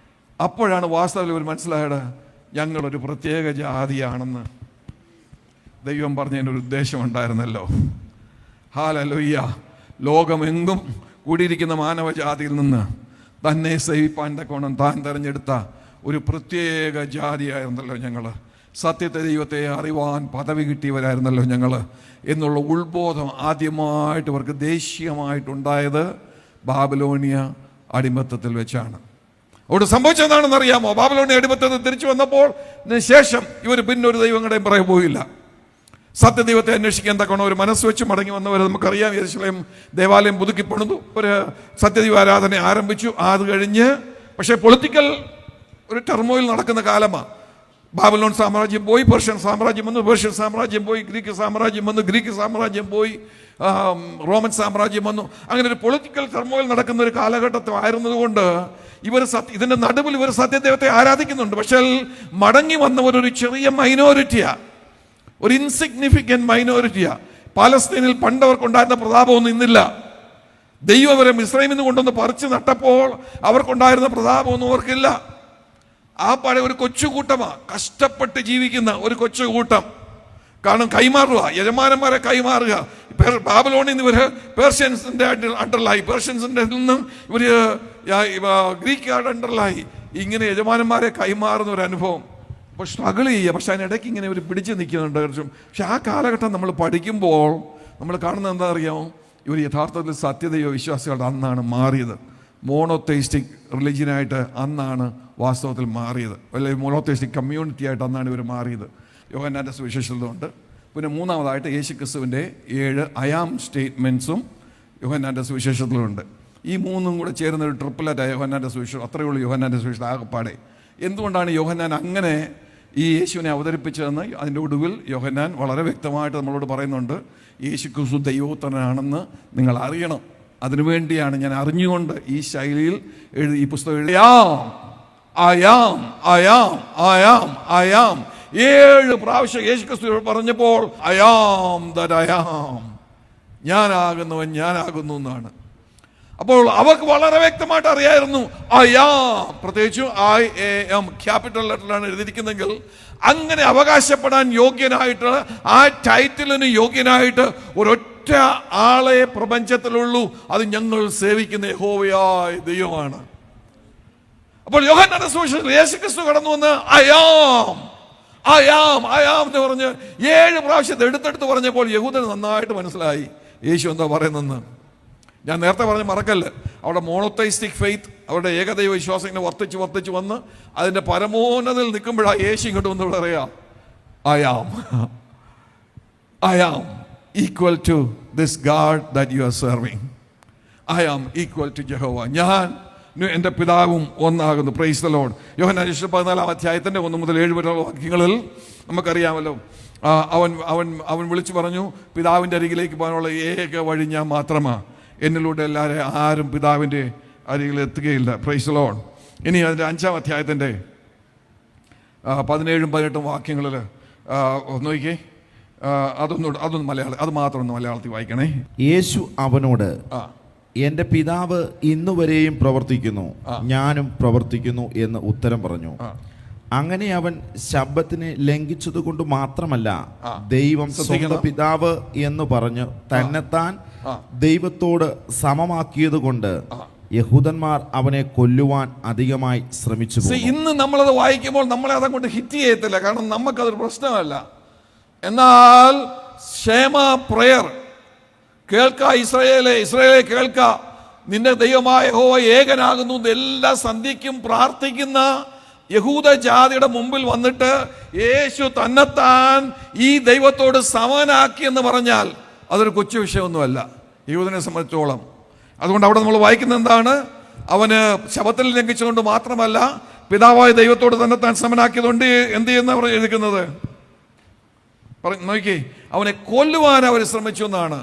അപ്പോഴാണ് വാസ്തവത്തിൽ ഇവർ മനസ്സിലായത് ഞങ്ങളൊരു പ്രത്യേക ജാതിയാണെന്ന്. ദൈവം പറഞ്ഞതിനൊരു ഉദ്ദേശം ഉണ്ടായിരുന്നല്ലോ. ഹല്ലേലൂയ. ലോകമെങ്ങും കൂടിയിരിക്കുന്ന മാനവജാതിയിൽ നിന്ന് തന്നെ സേവിപ്പാൻ തക്കോണം താൻ തെരഞ്ഞെടുത്ത ഒരു പ്രത്യേക ജാതിയായിരുന്നല്ലോ ഞങ്ങൾ. സത്യത്തെ ദൈവത്തെ അറിവാൻ പദവി കിട്ടിയവരായിരുന്നല്ലോ ഞങ്ങൾ എന്നുള്ള ഉത്ബോധം ആദ്യമായിട്ട് ഇവർക്ക് ദേശീയമായിട്ടുണ്ടായത് ബാബിലോണിയ അടിമത്തത്തിൽ വെച്ചാണ്. അവിടെ സംഭവിച്ചതാണെന്ന് അറിയാമോ? ബാബിലോണിയ അടിമത്തത്തിൽ തിരിച്ചു വന്നപ്പോൾ ശേഷം ഇവർ പിന്നെ ഒരു ദൈവങ്ങളുടെയും പുറകെ പോയില്ല. സത്യദൈവത്തെ അന്വേഷിക്കാൻ തക്കോണം ഒരു മനസ്സ് വെച്ച് മടങ്ങി വന്നവരെ നമുക്കറിയാം. യെരൂശലേം ദേവാലയം പുതുക്കി പണിതു, ഒരു സത്യദൈവ ആരാധന ആരംഭിച്ചു. അത് കഴിഞ്ഞ് പക്ഷേ പൊളിറ്റിക്കൽ ഒരു ടെർമോയിൽ നടക്കുന്ന കാലമാണ്. ബാബിലോൺ സാമ്രാജ്യം പോയി, പേർഷ്യൻ സാമ്രാജ്യം വന്നു, പേർഷ്യൻ സാമ്രാജ്യം പോയി, ഗ്രീക്ക് സാമ്രാജ്യം വന്നു, ഗ്രീക്ക് സാമ്രാജ്യം പോയി, റോമൻ സാമ്രാജ്യം വന്നു. അങ്ങനെ ഒരു പൊളിറ്റിക്കൽ ടെർമോയിൽ നടക്കുന്ന ഒരു കാലഘട്ടമായിരുന്നതുകൊണ്ട് ഇതിന്റെ നടുവിൽ ഇവർ സത്യദൈവത്തെ ആരാധിക്കുന്നുണ്ട്. പക്ഷേ മടങ്ങി വന്നവരൊരു ചെറിയ മൈനോറിറ്റിയാ, ഒരു ഇൻസിഗ്നിഫിക്കന്റ് മൈനോറിറ്റിയാ. പാലസ്തീനിൽ പണ്ടവർക്കുണ്ടായിരുന്ന പ്രതാപമൊന്നും ഇന്നില്ല. ദൈവം അവരെ മിസ്രൈമിൽ നിന്ന് കൊണ്ടൊന്ന് പറിച്ചു നട്ടപ്പോൾ അവർക്കുണ്ടായിരുന്ന പ്രതാപമൊന്നും അവർക്കില്ല. ആ പഴയ ഒരു കൊച്ചുകൂട്ടമാണ്, കഷ്ടപ്പെട്ട് ജീവിക്കുന്ന ഒരു കൊച്ചുകൂട്ടം. കാരണം കൈമാറുക, യജമാനന്മാരെ കൈമാറുക. ബാബിലോണിൽ നിന്ന് ഇവർ പേർഷ്യൻസിന്റെ അണ്ടറിലായി, പേർഷ്യൻസിന്റെ നിന്നും ഇവർ ഗ്രീക്കുകാരുടെ അണ്ടറിലായി. ഇങ്ങനെ യജമാനന്മാരെ കൈമാറുന്ന ഒരു അനുഭവം. അപ്പോൾ സ്ട്രഗിൾ ചെയ്യുക. പക്ഷെ അതിനിടയ്ക്ക് ഇങ്ങനെ ഇവർ പിടിച്ചു നിൽക്കുന്നുണ്ട്. പക്ഷെ ആ കാലഘട്ടം നമ്മൾ പഠിക്കുമ്പോൾ നമ്മൾ കാണുന്നത് എന്താ അറിയാമോ? ഇവർ യഥാർത്ഥത്തിൽ സത്യദൈവ വിശ്വാസികളുടെ അന്നാണ് മോണോതെയിസ്റ്റിക് റിലിജിയനായിട്ട് അന്നാണ് വാസ്തവത്തിൽ മാറിയത്, അല്ലെങ്കിൽ മോണോതെയിസ്റ്റിക് കമ്മ്യൂണിറ്റി ആയിട്ട് അന്നാണ് ഇവർ മാറിയത്. യോഹന്നാൻ്റെ സുവിശേഷത്തിലുണ്ട്. പിന്നെ മൂന്നാമതായിട്ട് യേശുക്രിസ്തുവിൻ്റെ 7 അയാം സ്റ്റേറ്റ്മെൻറ്റ്സും യോഹന്നാൻ്റെ സുവിശേഷത്തിലുണ്ട്. ഈ മൂന്നും കൂടെ ചേരുന്ന ഒരു ട്രിപ്പിളറ്റായ യോഹന്നാൻ്റെ സുവിശേഷം. അത്രയേ ഉള്ളൂ യോഹന്നാൻ്റെ സുവിശേഷം ആകപ്പാടെ. എന്തുകൊണ്ടാണ് യോഹന്നാൻ അങ്ങനെ ഈ യേശുവിനെ അവതരിപ്പിച്ചതെന്ന് അതിൻ്റെ ഒടുവിൽ യോഹന്നാൻ വളരെ വ്യക്തമായിട്ട് നമ്മളോട് പറയുന്നുണ്ട്. യേശുക്രിസ്തു ദൈവോത്തരനാണെന്ന് നിങ്ങൾ അറിയണം. അതിനുവേണ്ടിയാണ് ഞാൻ അറിഞ്ഞുകൊണ്ട് ഈ ശൈലിയിൽ ഈ പുസ്തകം എഴുതി. അയാം അയാം അയാം അയാം 7 പ്രാവശ്യം യേശുക്രിസ്തു പറഞ്ഞപ്പോൾ അയാം ദാറ്റ് അയാം, ഞാനാകുന്നവൻ ഞാനാകുന്നു എന്നാണ്. അപ്പോൾ അവർക്ക് വളരെ വ്യക്തമായിട്ട് അറിയായിരുന്നു അയാം, പ്രത്യേകിച്ചും IAM ക്യാപിറ്റൽ ലെറ്ററിലാണ് എഴുതിയിരിക്കുന്നെങ്കിൽ അങ്ങനെ അവകാശപ്പെടാൻ യോഗ്യനായിട്ട്, ആ ടൈറ്റിലിന് യോഗ്യനായിട്ട് ഒരൊറ്റ ആളെ പ്രപഞ്ചത്തിലുള്ളൂ, അത് ഞങ്ങൾ സേവിക്കുന്ന യഹോവയായ ദൈവമാണ്. അപ്പോൾ യോഹന്നാന്റെ സുവിശേഷത്തിൽ യേശുക്രിസ്തു കടന്നു വന്ന് അയാം അയാം അയാം എന്ന് പറഞ്ഞ് 7 പ്രാവശ്യത്തെ എടുത്തെടുത്ത് പറഞ്ഞപ്പോൾ യഹൂദന് നന്നായിട്ട് മനസ്സിലായി യേശു എന്താ പറയുന്നെന്ന്. ഞാൻ നേരത്തെ പറഞ്ഞ് മറക്കല്ല്, അവിടെ മോണോതെയിസ്റ്റിക് ഫെയ്ത്ത്, അവരുടെ ഏകദൈവ വിശ്വാസം ഇങ്ങനെ വർദ്ധിച്ച് വന്ന് അതിൻ്റെ പരമോന്നതിൽ നിൽക്കുമ്പോഴാണ് യേശു ഇങ്ങോട്ട് വന്ന് പറയാം I'm I'm equal to this God that you are serving. I'm equal to Jehovah, ഞാൻ എൻ്റെ പിതാവും ഒന്നാകുന്നു. Praise the Lord. യോഹന്നാൻ 14 അധ്യായത്തിൻ്റെ 1 മുതൽ 7 വരെയുള്ള വാക്യങ്ങളിൽ നമുക്കറിയാമല്ലോ, അവൻ വിളിച്ചു പറഞ്ഞു, പിതാവിൻ്റെ അരികിലേക്ക് പോകാനുള്ള ഏക വഴി ഞാൻ മാത്രമാണ്, എന്നിലൂടെ എല്ലാവരും ആരും പിതാവിൻ്റെ അരികിൽ എത്തുകയില്ല. Price the Lord. ഇനി അതിൻ്റെ 5-ാം അധ്യായത്തിൻ്റെ 17ഉം 18ഉം വാക്യങ്ങളിൽ നോക്കിക്കേ, അതൊന്നും മലയാളം, അത് മാത്രം ഒന്ന് മലയാളത്തിൽ വായിക്കണേ. യേശു അവനോട്, എന്റെ പിതാവ് ഇന്നുവരെയും പ്രവർത്തിക്കുന്നു, ഞാനും പ്രവർത്തിക്കുന്നു എന്ന് ഉത്തരം പറഞ്ഞു. അങ്ങനെ അവൻ ശബ്ബത്തിനെ ലംഘിച്ചത് കൊണ്ട് മാത്രമല്ല, ദൈവം സ്വന്തം പിതാവ് എന്ന് പറഞ്ഞ് തന്നെത്താൻ ദൈവത്തോട് സമമാക്കിയത് കൊണ്ട് യഹൂദന്മാർ അവനെ കൊല്ലുവാൻ അധികമായി ശ്രമിച്ചു. ഇന്ന് നമ്മളത് വായിക്കുമ്പോൾ നമ്മളെ അതങ്ങോട്ട് ഹിറ്റ് ചെയ്യത്തില്ല, കാരണം നമുക്കതൊരു പ്രശ്നമല്ല. എന്നാൽ ക്ഷേമ പ്രയർ കേൾക്ക, ഇസ്രായേലെ കേൾക്ക, നിന്റെ ദൈവമായ യഹോവ ഏകനാകുന്നു. എല്ലാ സന്ധ്യയ്ക്കും പ്രാർത്ഥിക്കുന്ന യഹൂദ ജാതിയുടെ മുമ്പിൽ വന്നിട്ട് യേശു തന്നെത്താൻ ഈ ദൈവത്തോട് സമനാക്കി എന്ന് പറഞ്ഞാൽ അതൊരു കൊച്ചു വിഷയമൊന്നുമല്ല യഹൂദനെ സംബന്ധിച്ചോളം. അതുകൊണ്ട് അവിടെ നമ്മൾ വായിക്കുന്നത് എന്താണ്? അവന് ശബത്തിൽ ലംഘിച്ചുകൊണ്ട് മാത്രമല്ല, പിതാവായ ദൈവത്തോട് തന്നെത്താൻ സമനാക്കിയതുകൊണ്ട് എന്ത് ചെയ്യുന്ന എഴുതിക്കുന്നത് നോക്കി, അവനെ കൊല്ലുവാൻ അവർ ശ്രമിച്ചു എന്നാണ്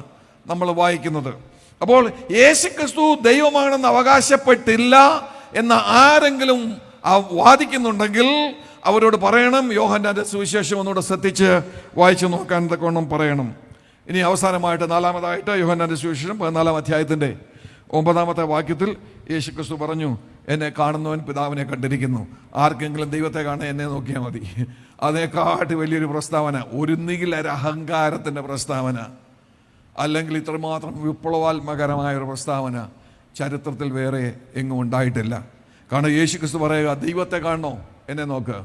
നമ്മൾ വായിക്കുന്നത്. അപ്പോൾ യേശുക്രിസ്തു ദൈവമാണെന്ന് അവകാശപ്പെട്ടില്ല എന്ന് ആരെങ്കിലും വാദിക്കുന്നുണ്ടെങ്കിൽ അവരോട് പറയണം, യോഹന്നാന്റെ സുവിശേഷം ഒന്നുകൂടെ ശ്രദ്ധിച്ച് വായിച്ചു നോക്കാൻ തക്കവണ്ണം പറയണം. ഇനി അവസാനമായിട്ട് 4-മതായിട്ട് യോഹന്നാന്റെ സുവിശേഷം 14-ാം അധ്യായത്തിൻ്റെ 9-ാമത്തെ വാക്യത്തിൽ യേശുക്രിസ്തു പറഞ്ഞു, എന്നെ കാണുന്നവൻ പിതാവിനെ കണ്ടിരിക്കുന്നു. ആർക്കെങ്കിലും ദൈവത്തെ കാണാൻ എന്നെ നോക്കിയാൽ മതി. അതിനെക്കാട്ടി വലിയൊരു പ്രസ്താവന, ഒന്നുകിൽ ഒരു അഹങ്കാരത്തിൻ്റെ പ്രസ്താവന, അല്ലെങ്കിൽ ഇത്രമാത്രം വിപ്ലവാത്മകരമായ ഒരു പ്രസ്താവന ചരിത്രത്തിൽ വേറെ എങ്ങും ഉണ്ടായിട്ടില്ല. കാരണം യേശുക്രിസ്തു പറയുക, ദൈവത്തെ കാണണോ എന്നെ നോക്ക്.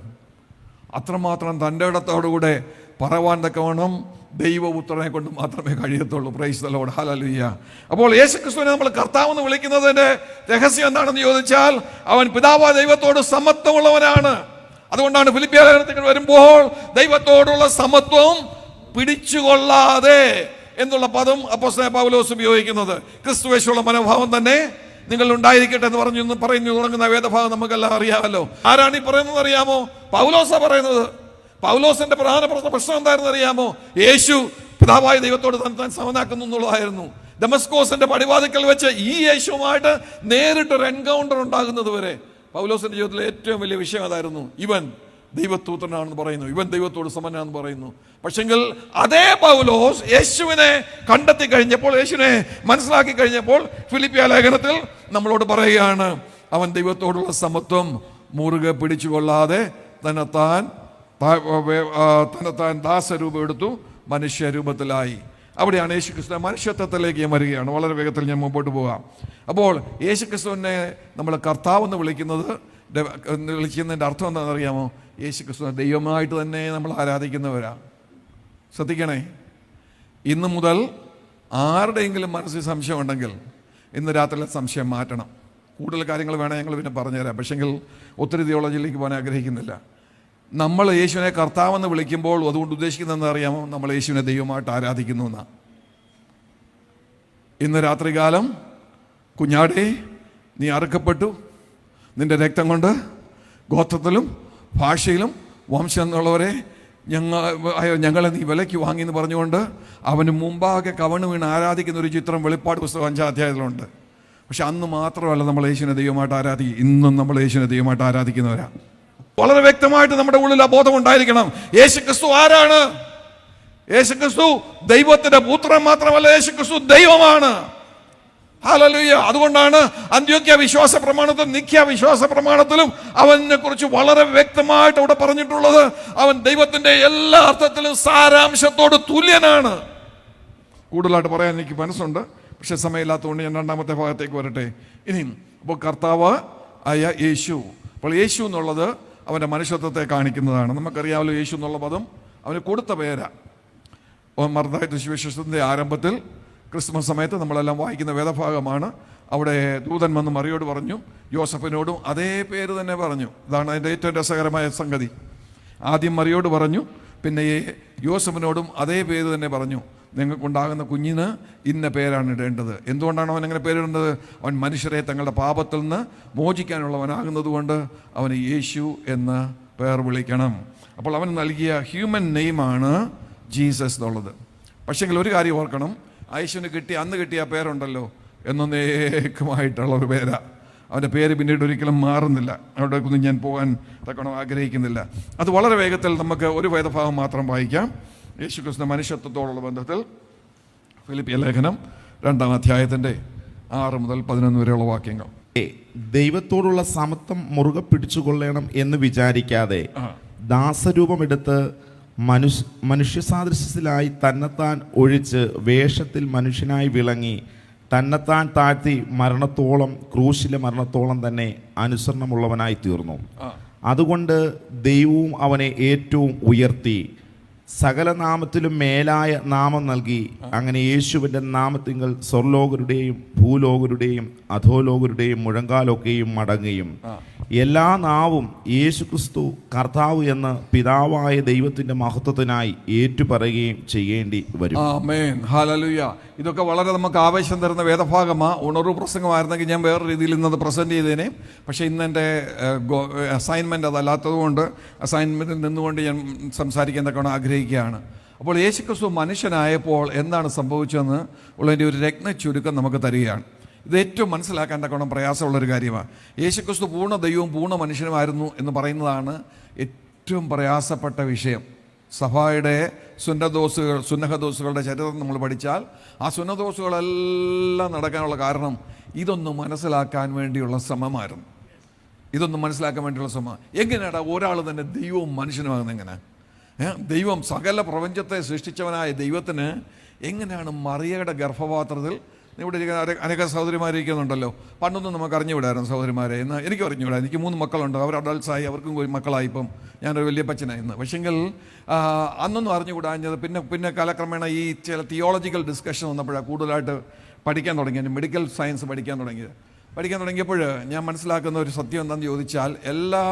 അത്രമാത്രം തൻ്റെ ഇടത്തോടുകൂടെ പറവാൻ തക്കവണ്ണം ദൈവപുത്രനെ കൊണ്ട് മാത്രമേ കഴിയത്തുള്ളൂ. Praise the Lord. ഹല്ലേലൂയ. അപ്പോൾ യേശുക്രിസ്തുവിനെ നമ്മൾ കർത്താവെന്ന് വിളിക്കുന്നതിൻ്റെ രഹസ്യം എന്താണെന്ന് ചോദിച്ചാൽ, അവൻ പിതാവായ ദൈവത്തോട് സമത്വമുള്ളവനാണ്. അതുകൊണ്ടാണ് ഫിലിപ്പിയ ലേഖനത്തിൽ വരുമ്പോൾ ദൈവത്തോടുള്ള സമത്വം പിടിച്ചുകൊള്ളാതെ എന്നുള്ള പദം അപ്പോസ്തലനായ പൗലോസ് ഉപയോഗിക്കുന്നത്. ക്രിസ്തുവേശുള്ള മനോഭാവം തന്നെ നിങ്ങൾ ഉണ്ടായിരിക്കട്ടെ എന്ന് പറഞ്ഞു തുടങ്ങുന്ന വേദഭാഗം നമുക്കെല്ലാം അറിയാമല്ലോ. ആരാണ് ഈ പറയുന്നത് അറിയാമോ? പൗലോസാ പറയുന്നത്. പൗലോസിന്റെ പ്രധാനപ്പെട്ട പ്രശ്നം എന്തായിരുന്നു അറിയാമോ? യേശു പിതാവായ ദൈവത്തോട് താൻ സമനാക്കുന്നു എന്നുള്ളതായിരുന്നു. ദമസ്കോസിന്റെ പടിവാതിക്കൽ വെച്ച് ഈ യേശുവുമായിട്ട് നേരിട്ടൊരു എൻകൗണ്ടർ ഉണ്ടാകുന്നത് വരെ പൗലോസിന്റെ ജീവിതത്തിലെ ഏറ്റവും വലിയ വിഷയം അതായിരുന്നു. ഇവൻ ദൈവപുത്രനാണെന്ന് പറയുന്നു, ഇവൻ ദൈവത്തോട് സമനാണെന്ന് പറയുന്നു. പക്ഷെങ്കിൽ അതേ പൗലോസ് യേശുവിനെ കണ്ടെത്തി കഴിഞ്ഞപ്പോൾ, യേശുവിനെ മനസ്സിലാക്കി കഴിഞ്ഞപ്പോൾ ഫിലിപ്പിയ ലേഖനത്തിൽ നമ്മളോട് പറയുകയാണ്, അവൻ ദൈവത്തോടുള്ള സമത്വം മുറുകെ പിടിച്ചുകൊള്ളാതെ തന്നെത്താൻ ദാസരൂപം എടുത്തു, മനുഷ്യരൂപത്തിലായി. അവിടെയാണ് യേശുക്രിസ്തു മനുഷ്യത്വത്തിലേക്ക് വരികയാണ്. വളരെ വേഗത്തിൽ ഞാൻ മുമ്പോട്ട് പോകാം. അപ്പോൾ യേശുക്രിസ്തുവിനെ നമ്മൾ കർത്താവെന്ന് വിളിക്കുന്നതിൻ്റെ അർത്ഥം എന്താണെന്ന് അറിയാമോ? യേശുക്രിസ്തു ദൈവമായിട്ട് തന്നെ നമ്മൾ ആരാധിക്കുന്നവരാ. ശ്രദ്ധിക്കണേ, ഇന്ന് മുതൽ ആരുടെയെങ്കിലും മനസ്സിൽ സംശയം ഉണ്ടെങ്കിൽ ഇന്ന് രാത്രിയിലെ സംശയം മാറ്റണം. കൂടുതൽ കാര്യങ്ങൾ വേണേൽ ഞങ്ങൾ പിന്നെ പറഞ്ഞുതരാം. പക്ഷെങ്കിൽ ഒത്തിരി തിയോളജിയിലേക്ക് പോകാൻ ആഗ്രഹിക്കുന്നില്ല. നമ്മൾ യേശുവിനെ കർത്താവെന്ന് വിളിക്കുമ്പോൾ അതുകൊണ്ട് ഉദ്ദേശിക്കുന്നതെന്ന് അറിയാമോ? നമ്മൾ യേശുവിനെ ദൈവമായിട്ട് ആരാധിക്കുന്നു എന്നാണ്. ഇന്ന് രാത്രികാലം കുഞ്ഞാടേ, നീ അറുക്കപ്പെട്ടു, നിന്റെ രക്തം കൊണ്ട് ഗോത്രത്തിലും ഭാഷയിലും വംശം എന്നുള്ളവരെ ഞങ്ങളെ നീ വിലയ്ക്ക് വാങ്ങിയെന്ന് പറഞ്ഞുകൊണ്ട് അവന് മുമ്പാകെ കവണ് വീണ് ആരാധിക്കുന്ന ഒരു ചിത്രം വെളിപ്പാട് പുസ്തകം 5-ാം അധ്യായത്തിലുണ്ട്. പക്ഷെ അന്ന് മാത്രമല്ല നമ്മൾ യേശുവിനെ ദൈവമായിട്ട് ആരാധിക്കും. ഇന്നും നമ്മൾ യേശുവിനെ ദൈവമായിട്ട് ആരാധിക്കുന്നവരാ. വളരെ വ്യക്തമായിട്ട് നമ്മുടെ ഉള്ളിൽ ആ ബോധം ഉണ്ടായിരിക്കണം. യേശുക്രിസ്തു ആരാണ്? യേശുക്രിസ്തു ദൈവത്തിന്റെ പുത്രൻ മാത്രമല്ല, യേശുക്രിസ്തു ദൈവമാണ്. ഹല്ലേലൂയ. അതുകൊണ്ടാണ് അന്ത്യോക്യ വിശ്വാസ പ്രമാണത്തിലും നിഖ്യ വിശ്വാസ പ്രമാണത്തിലും അവനെ കുറിച്ച് വളരെ വ്യക്തമായിട്ട് അവിടെ പറഞ്ഞിട്ടുള്ളത്. അവൻ ദൈവത്തിന്റെ എല്ലാ അർത്ഥത്തിലും സാരാംശത്തോട് തുല്യനാണ്. കൂടുതലായിട്ട് പറയാൻ എനിക്ക് മനസ്സുണ്ട്, പക്ഷെ സമയമില്ലാത്തതുകൊണ്ട് ഞാൻ രണ്ടാമത്തെ ഭാഗത്തേക്ക് വരട്ടെ. ഇനി അപ്പോൾ കർത്താവ് ആയ യേശു, അപ്പോൾ യേശു എന്നുള്ളത് അവൻ്റെ മനുഷ്യത്വത്തെ കാണിക്കുന്നതാണ്. നമുക്കറിയാമല്ലോ യേശു എന്നുള്ള പദം അവന് കൊടുത്ത പേരാ. മർദ്ദായിട്ട് സുവിശേഷത്തിൻ്റെ ആരംഭത്തിൽ ക്രിസ്മസ് സമയത്ത് നമ്മളെല്ലാം വായിക്കുന്ന വേദഭാഗമാണ്. അവിടെ ദൂതൻ വന്ന് മറിയോട് പറഞ്ഞു, യോസഫിനോടും അതേ പേര് തന്നെ പറഞ്ഞു. ഇതാണ് അതിൻ്റെ ഏറ്റവും രസകരമായ സംഗതി. ആദ്യം മറിയോട് പറഞ്ഞു, പിന്നെ യോസഫിനോടും അതേ പേര് തന്നെ പറഞ്ഞു, നിങ്ങൾക്കുണ്ടാകുന്ന കുഞ്ഞിന് ഇന്ന പേരാണ് ഇടേണ്ടത്. എന്തുകൊണ്ടാണ് അവൻ അങ്ങനെ പേരിടേണ്ടത്? അവൻ മനുഷ്യരെ തങ്ങളുടെ പാപത്തിൽ നിന്ന് മോചിക്കാനുള്ളവനാകുന്നത് കൊണ്ട് അവന് യേശു എന്ന് പേർ വിളിക്കണം. അപ്പോൾ അവൻ നൽകിയ ഹ്യൂമൻ നെയിമാണ് ജീസസ് എന്നുള്ളത്. പക്ഷെങ്കിൽ ഒരു കാര്യം ഓർക്കണം, യേശുവിന് അന്ന് കിട്ടിയ പേരുണ്ടല്ലോ, എന്നേക്കുമായിട്ടുള്ള ഒരു പേരാ. അവൻ്റെ പേര് പിന്നീട് ഒരിക്കലും മാറുന്നില്ല. അവിടേക്കൊന്നും ഞാൻ പോകാൻ തക്കണം ആഗ്രഹിക്കുന്നില്ല. അത് വളരെ വേഗത്തിൽ നമുക്ക് ഒരു വേദഭാഗം മാത്രം വായിക്കാം. യേശുക്രിസ്തുവിന്റെ മനുഷ്യത്വത്തോടുള്ള ബന്ധത്തിൽ ഫിലിപ്പിയ ലേഖനം 2-ാം അധ്യായത്തിൻ്റെ 6 മുതൽ 11 വരെയുള്ള വാക്യങ്ങൾ. ദൈവത്തോടുള്ള സമത്വം മുറുകെ പിടിച്ചുകൊള്ളണം എന്ന് വിചാരിക്കാതെ ദാസരൂപമെടുത്ത് മനുഷ്യസാദൃശ്യത്തിലായി തന്നെത്താൻ ഒഴിച്ച് വേഷത്തിൽ മനുഷ്യനായി വിളങ്ങി തന്നെത്താൻ താഴ്ത്തി മരണത്തോളം, ക്രൂശിലെ മരണത്തോളം തന്നെ അനുസരണമുള്ളവനായി തീർന്നു. അതുകൊണ്ട് ദൈവവും അവനെ ഏറ്റവും ഉയർത്തി സകല നാമത്തിലും മേലായ നാമം നൽകി. അങ്ങനെ യേശുവിൻ്റെ നാമത്തിങ്കൽ സ്വർലോകരുടെയും ഭൂലോകരുടെയും അധോലോകരുടെയും മുഴങ്കാലൊക്കെയും മടങ്ങുകയും എല്ലാ നാവും യേശുക്രിസ്തു കർത്താവ് എന്ന് പിതാവായ ദൈവത്തിന്റെ മഹത്വത്തിനായി ഏറ്റുപറയുകയും ചെയ്യേണ്ടി വരും. ആമേൻ. ഹല്ലേലൂയ. ഇതൊക്കെ വളരെ നമുക്ക് ആവേശം തരുന്ന വേദഭാഗമാണ്. ഉണർവ് പ്രസംഗമായിരുന്നെങ്കിൽ ഞാൻ വേറെ രീതിയിൽ ഇന്നത് പ്രസന്റ് ചെയ്തേനെ. പക്ഷേ ഇന്ന് എൻ്റെ അസൈൻമെൻ്റ് അതല്ലാത്തതുകൊണ്ട് അസൈൻമെൻറ്റിൽ നിന്നുകൊണ്ട് ഞാൻ സംസാരിക്കാൻ തക്കവണ്ണം ആഗ്രഹിക്കുകയാണ്. അപ്പോൾ യേശുക്രിസ്തു മനുഷ്യനായപ്പോൾ എന്താണ് സംഭവിച്ചതെന്ന് ഉള്ളതിൻ്റെ ഒരു രത്ന ചുരുക്കം നമുക്ക് തരികയാണ്. ഇത് ഏറ്റവും മനസ്സിലാക്കാൻ തക്കവണ്ണം പ്രയാസമുള്ളൊരു കാര്യമാണ്. യേശുക്രിസ്തു പൂർണ്ണ ദൈവവും പൂർണ്ണ മനുഷ്യനുമായിരുന്നു എന്ന് പറയുന്നതാണ് ഏറ്റവും പ്രയാസപ്പെട്ട വിഷയം. സഭയുടെ സുന്നഹദോസുകളുടെ ചരിത്രം നമ്മൾ പഠിച്ചാൽ ആ സുന്നഹദോസുകളെല്ലാം നടക്കാനുള്ള കാരണം ഇതൊന്നും മനസ്സിലാക്കാൻ വേണ്ടിയുള്ള ശ്രമമായിരുന്നു. ഇതൊന്നും മനസ്സിലാക്കാൻ വേണ്ടിയുള്ള ശ്രമം. എങ്ങനെയാണ് ഒരാൾ തന്നെ ദൈവവും മനുഷ്യനുമാകുന്നത്? എങ്ങനെ ദൈവം സകല പ്രപഞ്ചത്തെ സൃഷ്ടിച്ചവനായ ദൈവത്തിന് എങ്ങനെയാണ് മറിയയുടെ ഗർഭപാത്രത്തിൽ, ഇവിടെ അനേക സഹോദരിമാരിക്കുന്നുണ്ടല്ലോ, പണ്ടൊന്നും നമുക്ക് അറിഞ്ഞുവിടായിരുന്നു സഹോദരിമാരെ. എന്ന് എനിക്ക് അറിഞ്ഞുവിടാം. എനിക്ക് 3 മക്കളുണ്ട്. അവർ അഡൾട്ട്സായി, അവർക്കും മക്കളായി. ഇപ്പം ഞാനൊരു വലിയ പച്ചനായിരുന്നു. പക്ഷെങ്കിൽ അന്നൊന്നും അറിഞ്ഞുകൂടാഞ്ഞത് പിന്നെ കാലക്രമേണ ഈ ചില തിയോളജിക്കൽ ഡിസ്കഷൻ വന്നപ്പോഴാണ് കൂടുതലായിട്ട് പഠിക്കാൻ തുടങ്ങിയത്. മെഡിക്കൽ സയൻസ് പഠിക്കാൻ തുടങ്ങിയപ്പോൾ ഞാൻ മനസ്സിലാക്കുന്ന ഒരു സത്യം എന്താണെന്ന് ചോദിച്ചാൽ, എല്ലാ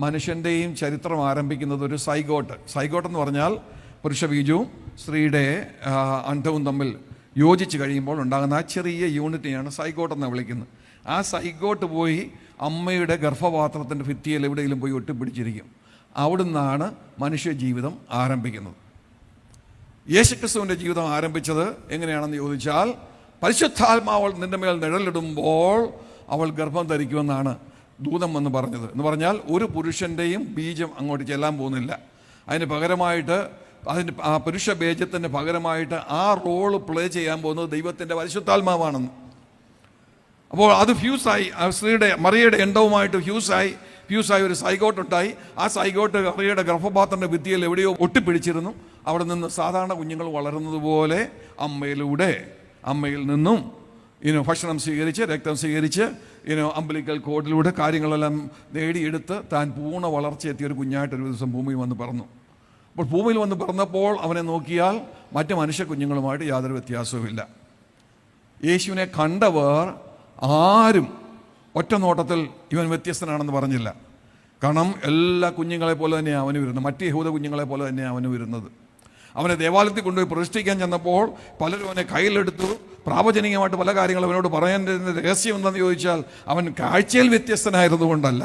മനുഷ്യൻ്റെയും ചരിത്രം ആരംഭിക്കുന്നത് ഒരു സൈഗോട്ട് എന്ന് പറഞ്ഞാൽ പുരുഷ ബീജവും സ്ത്രീയുടെ അണ്ഡവും തമ്മിൽ യോജിച്ച് കഴിയുമ്പോൾ ഉണ്ടാകുന്ന ആ ചെറിയ യൂണിറ്റിനെയാണ് സൈഗോട്ട് എന്ന് വിളിക്കുന്നത്. ആ സൈഗോട്ട് പോയി അമ്മയുടെ ഗർഭപാത്രത്തിൻ്റെ ഭിത്തിയിൽ എവിടെയെങ്കിലും പോയി ഒട്ടിപ്പിടിച്ചിരിക്കും. അവിടുന്നാണ് മനുഷ്യ ജീവിതം ആരംഭിക്കുന്നത്. യേശുക്രിസ്തുവിൻ്റെ ജീവിതം ആരംഭിച്ചത് എങ്ങനെയാണെന്ന് ചോദിച്ചാൽ, പരിശുദ്ധാത്മാവ് നിന്റെ മേൽ നിഴലിടുമ്പോൾ അവൾ ഗർഭം ധരിക്കുമെന്നാണ് ദൂതം വന്ന് പറഞ്ഞത്. എന്ന് പറഞ്ഞാൽ ഒരു പുരുഷൻ്റെയും ബീജം അങ്ങോട്ട് ചെല്ലാൻ പോകുന്നില്ല. അതിന് പകരമായിട്ട് ആ പുരുഷ ബീജത്തിന് പകരമായിട്ട് ആ റോള് പ്ലേ ചെയ്യാൻ പോകുന്നത് ദൈവത്തിൻ്റെ പരിശുദ്ധാത്മാവാണെന്ന്. അപ്പോൾ അത് ഫ്യൂസായി, സ്ത്രീയുടെ മറിയയുടെ എണ്ടവുമായിട്ട് ഫ്യൂസായി ഒരു സൈഗോട്ടുണ്ടായി. ആ സൈഗോട്ട് മറിയയുടെ ഗർഭപാത്രൻ്റെ ഭിത്തിയിൽ എവിടെയോ ഒട്ടിപ്പിടിച്ചിരുന്നു. അവിടെ നിന്ന് സാധാരണ കുഞ്ഞുങ്ങൾ വളരുന്നത് പോലെ അമ്മയിൽ നിന്നും ഭക്ഷണം സ്വീകരിച്ച്, രക്തം സ്വീകരിച്ച്, അംബലിക്കൽ കോഡിലൂടെ കാര്യങ്ങളെല്ലാം നേടിയെടുത്ത് താൻ പൂർണ്ണ വളർച്ചയെത്തിയ ഒരു കുഞ്ഞായിട്ടൊരു ദിവസം ഭൂമിയിൽ വന്ന് പിറന്നു. അപ്പോൾ ഭൂമിയിൽ വന്ന് പിറന്നപ്പോൾ അവനെ നോക്കിയാൽ മറ്റ് മനുഷ്യ കുഞ്ഞുങ്ങളുമായിട്ട് യാതൊരു വ്യത്യാസവുമില്ല. യേശുവിനെ കണ്ടവർ ആരും ഒറ്റ നോട്ടത്തിൽ ഇവൻ വ്യത്യസ്തനാണെന്ന് പറഞ്ഞില്ല. കാരണം എല്ലാ കുഞ്ഞുങ്ങളെ പോലെ തന്നെയാണ് അവന് വരുന്നത്, മറ്റ് യഹൂദ കുഞ്ഞുങ്ങളെ പോലെ തന്നെയാണ് അവന് വരുന്നത്. അവനെ ദേവാലയത്തിൽ കൊണ്ടുപോയി പ്രതിഷ്ഠിക്കാൻ ചെന്നപ്പോൾ പലരും അവനെ കയ്യിലെടുത്തു. പ്രാവചനികമായിട്ട് പല കാര്യങ്ങളും അവനോട് പറയാൻ രഹസ്യം എന്താണെന്ന് ചോദിച്ചാൽ അവൻ കാഴ്ചയിൽ വ്യത്യസ്തനായിരുന്നുകൊണ്ടല്ല,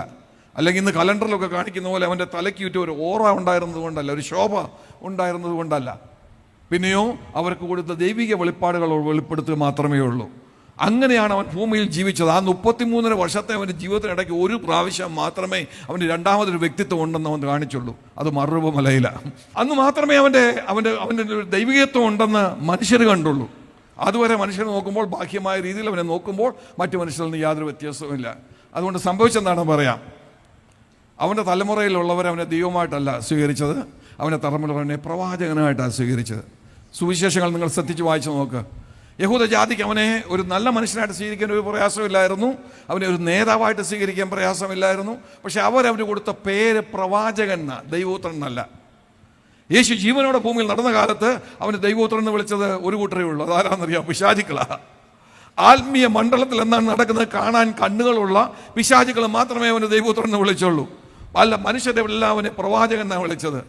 അല്ലെങ്കിൽ ഇന്ന് കലണ്ടറിലൊക്കെ കാണിക്കുന്ന പോലെ അവൻ്റെ തലയ്ക്ക് ചുറ്റും ഒരു ഓറ ഉണ്ടായിരുന്നത് കൊണ്ടല്ല, ഒരു ശോഭ ഉണ്ടായിരുന്നത് കൊണ്ടല്ല. പിന്നെയോ അവർക്ക് കൊടുത്ത ദൈവിക വെളിപ്പാടുകൾ വെളിപ്പെടുത്തുക മാത്രമേ ഉള്ളൂ. അങ്ങനെയാണ് അവൻ ഭൂമിയിൽ ജീവിച്ചത്. ആ 33 വർഷത്തെ അവൻ്റെ ജീവിതത്തിനിടയ്ക്ക് ഒരു പ്രാവശ്യം മാത്രമേ അവന് രണ്ടാമതൊരു വ്യക്തിത്വം ഉണ്ടെന്ന് അവൻ കാണിച്ചുള്ളൂ. അത് മറുപ മലയില. അന്ന് മാത്രമേ അവൻ്റെ ദൈവികത്വം ഉണ്ടെന്ന് മനുഷ്യർ കണ്ടുള്ളൂ. അതുവരെ മനുഷ്യർ നോക്കുമ്പോൾ, ബാഹ്യമായ രീതിയിൽ അവനെ നോക്കുമ്പോൾ മറ്റു മനുഷ്യരിൽ നിന്ന് യാതൊരു വ്യത്യാസവുമില്ല. അതുകൊണ്ട് സംഭവിച്ചെന്താണ് പറയാം, അവൻ്റെ തലമുറയിലുള്ളവർ അവനെ ദൈവമായിട്ടല്ല സ്വീകരിച്ചത്, അവൻ്റെ തലമുറയെ പ്രവാചകനായിട്ടാണ് സ്വീകരിച്ചത്. സുവിശേഷങ്ങൾ നിങ്ങൾ ശ്രദ്ധിച്ച് വായിച്ചു നോക്ക്. യഹൂദ ജാതിക്ക് അവനെ ഒരു നല്ല മനുഷ്യനായിട്ട് സ്വീകരിക്കാൻ ഒരു പ്രയാസമില്ലായിരുന്നു, അവനെ ഒരു നേതാവായിട്ട് സ്വീകരിക്കാൻ പ്രയാസമില്ലായിരുന്നു. പക്ഷെ അവന് കൊടുത്ത പേര് പ്രവാചകൻ, ദൈവപുത്രൻ എന്നല്ല. യേശു ജീവനോടെ ഭൂമിയിൽ നടന്ന കാലത്ത് അവന് ദൈവപുത്രൻ എന്ന് വിളിച്ചത് ഒരു കൂട്ടരേ ഉള്ളൂ. അതാരാന്നറിയാം? പിശാചുക്കളാ. ആത്മീയ മണ്ഡലത്തിൽ എന്താണ് നടക്കുന്നത് കാണാൻ കണ്ണുകളുള്ള പിശാചുക്കൾ മാത്രമേ അവന് ദൈവപുത്രൻ എന്ന് വിളിച്ചുള്ളൂ. അല്ല, മനുഷ്യരെ എല്ലാം അവനെ പ്രവാചകൻ എന്നാണ് വിളിച്ചത്.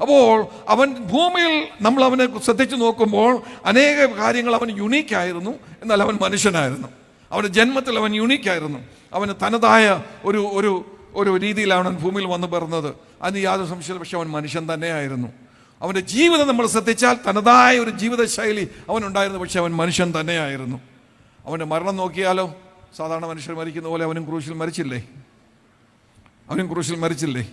അപ്പോൾ അവൻ ഭൂമിയിൽ നമ്മൾ അവനെ ശ്രദ്ധിച്ചു നോക്കുമ്പോൾ അനേക കാര്യങ്ങൾ അവൻ യുണീക്കായിരുന്നു, എന്നാൽ അവൻ മനുഷ്യനായിരുന്നു. അവൻ്റെ ജന്മത്തിൽ അവൻ യുണീക്കായിരുന്നു. അവന് തനതായ ഒരു ഒരു ഒരു രീതിയിലാണ് അവൻ ഭൂമിയിൽ വന്നു പിറന്നത്, അതിന് യാതൊരു സംശയമില്ല. പക്ഷെ അവൻ മനുഷ്യൻ തന്നെയായിരുന്നു. അവൻ്റെ ജീവിതം നമ്മൾ ശ്രദ്ധിച്ചാൽ തനതായ ഒരു ജീവിതശൈലി അവനുണ്ടായിരുന്നു, പക്ഷെ അവൻ മനുഷ്യൻ തന്നെയായിരുന്നു. അവൻ്റെ മരണം നോക്കിയാലോ, സാധാരണ മനുഷ്യർ മരിക്കുന്ന പോലെ അവനും ക്രൂശിൽ മരിച്ചില്ലേ?